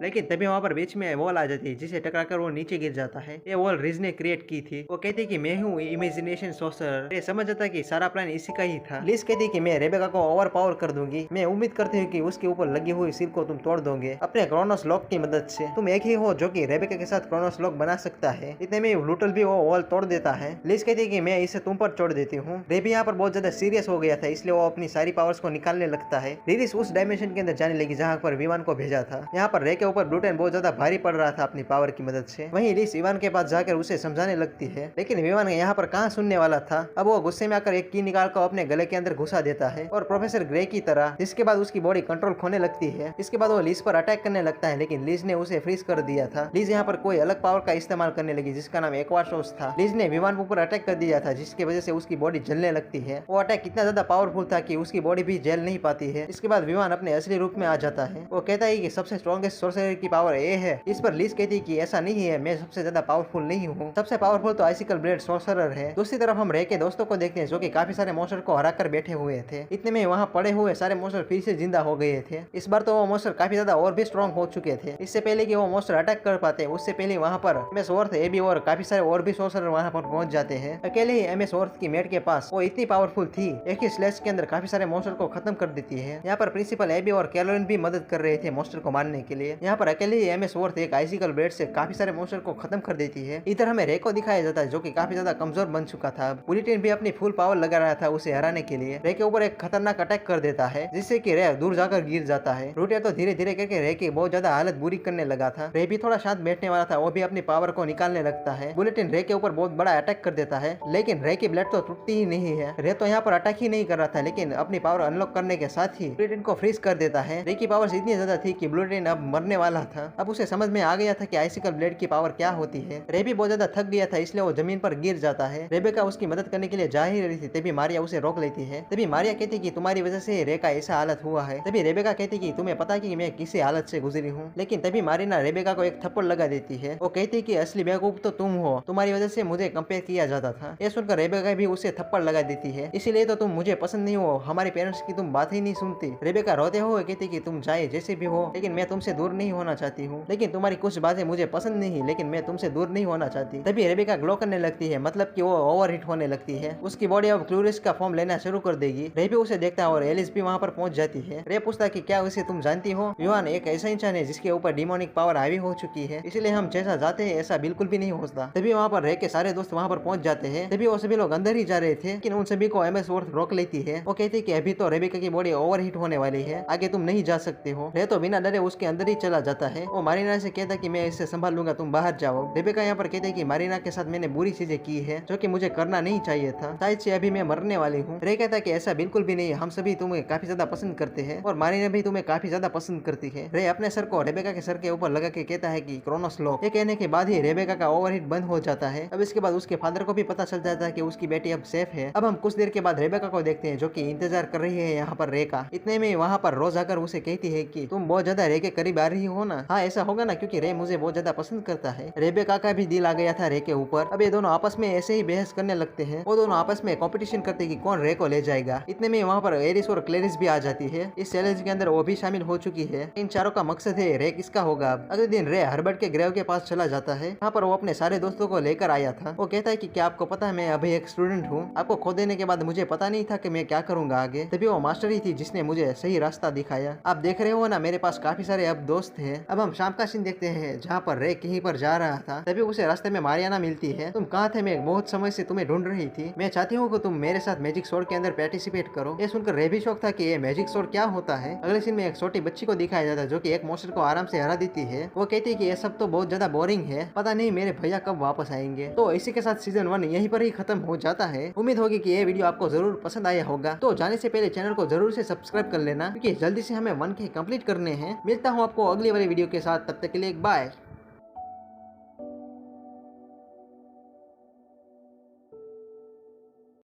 लेकिन तभी वहाँ पर बीच में वॉल आ जाती है जिसे टकराकर वो नीचे गिर जाता है। ये वॉल रिज ने क्रिएट की थी। वो कहती है कि मैं हूँ इमेजिनेशन सोर्सरर। समझ जाता है कि सारा प्लान इसी का ही था। लिज कहती है कि मैं रेबेका को ओवर पावर कर दूंगी, मैं उम्मीद करती हूँ कि उसके ऊपर लगी हुई सील को तुम तोड़ दोगे अपने क्रोनोस लॉक की मदद से। तुम एक ही हो जो कि रेबेका के साथ क्रोनोस लॉक बना सकता है। इतने में ब्लूटल भी वो वॉल तोड़ देता है। लिज कहती है कि मैं इसे तुम पर छोड़ देती हूँ। रे भी यहाँ पर बहुत ज्यादा सीरियस हो गया था, इसलिए वो अपनी सारी पावर्स को निकालने लगता है। रिरिस उस डायमेंशन के अंदर जाने लगी जहाँ पर विमान को भेजा था। यहाँ पर रे के ऊपर ब्लूटन बहुत ज्यादा भारी पड़ रहा था अपनी पावर की मदद से। वहीं लिज विमान के पास जाकर उसे समझाने लगती है, लेकिन विमान यहाँ पर कहाँ सुनने वाला था। अब वो गुस्से में आकर एक की निकाल कर अपने गले के अंदर घुसा देता है और प्रोफेसर ग्रे की तरह, जिसके बाद उसकी बॉडी कंट्रोल खोने लगती है। इसके बाद वो लिज पर अटैक करने लगता है, लेकिन लिज ने उसे फ्रीज कर दिया था। लिज यहाँ पर कोई अलग पावर का इस्तेमाल करने लगी जिसका नाम एक्वाशोस था। लिज ने विमान पर अटैक कर दिया था जिसकी वजह से उसकी बॉडी जलने लगती है। वो अटैक इतना ज्यादा पावरफुल था कि उसकी बॉडी भी जल नहीं पाती है। इसके बाद विमान अपने असली रूप में आ जाता है। वो कहता है कि सबसे स्ट्रॉन्गेस्ट सोर्सरर की पावर ए है। इस पर लिज कहती है कि ऐसा नहीं है, मैं सबसे ज्यादा पावरफुल नहीं हूँ, सबसे पावरफुल तो आइसिकल ब्लेड सोर्सरर है। दूसरी तरफ हम रे के दोस्तों को देखते हैं जो कि काफी सारे मॉन्स्टर को हरा कर बैठे हुए थे। इतने में वहाँ पड़े हुए सारे मॉन्स्टर फिर से जिंदा हो गए थे। इस बार तो वो मॉन्स्टर काफी ज्यादा और भी स्ट्रॉन्ग हो चुके थे। इससे पहले कि वो मॉन्स्टर अटैक कर पाते उससे पहले वहाँ पर एमएस वर्थ, एबी और काफी सारे और भी सोर्सरर वहाँ पर पहुंच जाते हैं। अकेले ही एमएस वर्थ की मेट के पास वो इतनी पावरफुल थी, एक ही स्लैश के अंदर काफी सारे मॉन्स्टर को खत्म कर देती है। यहाँ पर प्रिंसिपल एबी और कैलोरिन भी मदद कर रहे थे मॉन्स्टर को मारने के लिए। यहाँ पर अकेले ही एमएस वर्थ एक आइसिकल ब्लेड से काफी सारे मॉन्स्टर को खत्म कर देती है। इधर हमें रे को दिखाया जाता है जो कि काफी ज्यादा कमजोर बन चुका था। बुलेटिन भी अपनी फुल पावर लगा रहा था उसे हराने के लिए। रे के ऊपर एक खतरनाक अटैक कर देता है जिससे कि रे दूर जाकर गिर जाता है। रूटिया तो धीरे धीरे करके रे की बहुत ज्यादा हालत बुरी करने लगा था। रे भी थोड़ा शांत बैठने वाला था, वो भी अपनी पावर को निकालने लगता है। बुलेटिन रे के ऊपर बहुत बड़ा अटैक कर देता है, लेकिन रे की ब्लड तो टूटती ही नहीं है। रे तो यहाँ पर अटैक ही नहीं कर रहा था, लेकिन अपनी पावर अनलॉक करने के साथ ही बुलेटिन को फ्रीज कर देता है। रे की पावर इतनी ज्यादा थी कि बुलेटिन अब मरने वाला था। अब उसे समझ में आ गया था कि आइसिकल ब्लेड की पावर क्या होती है। रे भी बहुत ज्यादा थक गया था, इसलिए वो जमीन पर गिर जाता है। रेबेका उसकी मदद करने के लिए जा ही रही थी, तभी मारिया उसे रोक लेती है। तभी मारिया कहती कि तुम्हारी वजह से रे का ऐसा हालत हुआ है। तभी रेबेका कहती कि तुम्हें पता है कि मैं किसी हालत से गुजरी हूँ। लेकिन तभी मारिया रेबेका को एक थप्पड़ लगा देती है। वो कहती कि असली बेवकूफ तो तुम हो, तुम्हारी वजह से मुझे कंपेयर किया जाता था। ये सुनकर रेबेका भी उसे थप्पड़ लगा देती है, इसीलिए तो तुम मुझे पसंद नहीं हो, हमारे पेरेंट्स की तुम बात ही नहीं सुनती। रेबेका रोते हुए कहती कि तुम चाहे जैसे भी हो, लेकिन मैं तुमसे दूर नहीं होना चाहती हूँ। लेकिन तुम्हारी कुछ बातें मुझे पसंद नहीं, लेकिन मैं तुमसे दूर नहीं होना चाहती। तभी रेबेका ग्लो करने लगती है, मतलब कि वो ओवरहीट होने लगती है। उसकी बॉडी अब क्लूरिस का फॉर्म लेना शुरू कर देगी। रे भी उसे देखता है और एलिस भी वहाँ पर पहुंच जाती है। रे पूछता है कि क्या उसे तुम जानती हो? विवान एक ऐसा इंसान है जिसके ऊपर डिमोनिक पावर हावी हो चुकी है, इसलिए हम जैसा जाते हैं ऐसा बिल्कुल भी नहीं होता। तभी वहाँ पर रे के सारे दोस्त वहाँ पर पहुंच जाते हैं। तभी वो सभी लोग अंदर ही जा रहे थे, लेकिन उन सभी को एमएस वर्थ रोक लेती है। वो कहती है कि अभी तो रेबेका की बॉडी ओवरहीट होने वाली है, आगे तुम नहीं जा सकते हो। रे तो बिना डरे उसके अंदर ही चला जाता है। वो मारिना से कहता है कि मैं इसे संभाल लूंगा, तुम बाहर जाओ। रेबेका यहाँ पर कहते हैं कि मारिना के साथ मैंने बुरी चीजें की है जो कि मुझे करना नहीं चाहिए था, शायद से अभी मैं मरने वाली हूँ। रे कहता है कि ऐसा बिल्कुल भी नहीं है, हम सभी तुम्हें काफी ज्यादा पसंद करते हैं और मारिना भी तुम्हें काफी ज्यादा पसंद करती है। रे अपने सर को रेबेका के सर के ऊपर लगा के कहता है कि क्रोनोस लॉक। ये कहने के बाद ही रेबेका का ओवरहीट बंद हो जाता है। अब इसके बाद उसके फादर को भी पता चल जाता है कि उसकी बेटी अब सेफ है। अब हम कुछ देर के बाद रेबेका को देखते हैं जो कि इंतजार कर रही है यहाँ पर रे का। इतने में वहाँ पर रोज आकर उसे कहती है कि तुम बहुत ज्यादा रे के करीब आ रही हो ना। हाँ ऐसा होगा ना, क्योंकि रे मुझे बहुत ज्यादा पसंद करता है। रेबेका का भी दिल आ गया था रे के ऊपर। अब ये दोनों आपस में ऐसे ही बहस करने लगते हैं। वो दोनों आपस में कंपटीशन करते कि कौन रे को ले जाएगा। इतने में वहाँ पर एरिस और क्लेरिस भी आ जाती है। इस चैलेंज के अंदर वो भी शामिल हो चुकी है। इन चारों का मकसद है रे किसका होगा। अगले दिन रे हर्बर्ट के ग्रेव के पास चला जाता है। वहाँ पर वो अपने सारे दोस्तों को लेकर आया था। वो कहता है कि क्या आपको पता है मैं अभी एक स्टूडेंट हूँ, आपको खो देने के बाद मुझे पता नहीं था कि मैं क्या करूंगा आगे। तभी वो मास्टर ही थी जिसने मुझे सही रास्ता दिखाया। आप देख रहे हो ना, मेरे पास काफी सारे अब दोस्त हैं। अब हम शाम का सीन देखते हैं जहाँ पर रे कहीं पर जा रहा था। तभी उसे रास्ते में मारियाना मिलती है। तुम कहाँ थे? मैं बहुत समय से तुम्हें ढूंढ रही थी। मैं चाहती हूँ कि तुम मेरे साथ मैजिक स्वॉर्ड के अंदर पार्टिसिपेट करो। ये सुनकर रे भी शौक था कि ये मैजिक स्वॉर्ड क्या होता है। अगले सीन में एक छोटी बच्ची को दिखाया जाता है जो कि एक मॉन्स्टर को आराम से हरा देती है। वो कहती है कि ये सब तो बहुत ज्यादा बोरिंग है, पता नहीं मेरे भैया कब वापस आएंगे। तो इसी के साथ सीजन 1 यहीं पर ही खत्म हो जाता है। उम्मीद होगी कि ये वीडियो आपको जरूर पसंद आया होगा। तो जाने से पहले चैनल को जरूर से सब्सक्राइब कर लेना, क्योंकि जल्दी से हमें 1K कंप्लीट करने हैं। मिलता हूँ आपको अगली वाली वीडियो के साथ, तब तक के लिए बाय।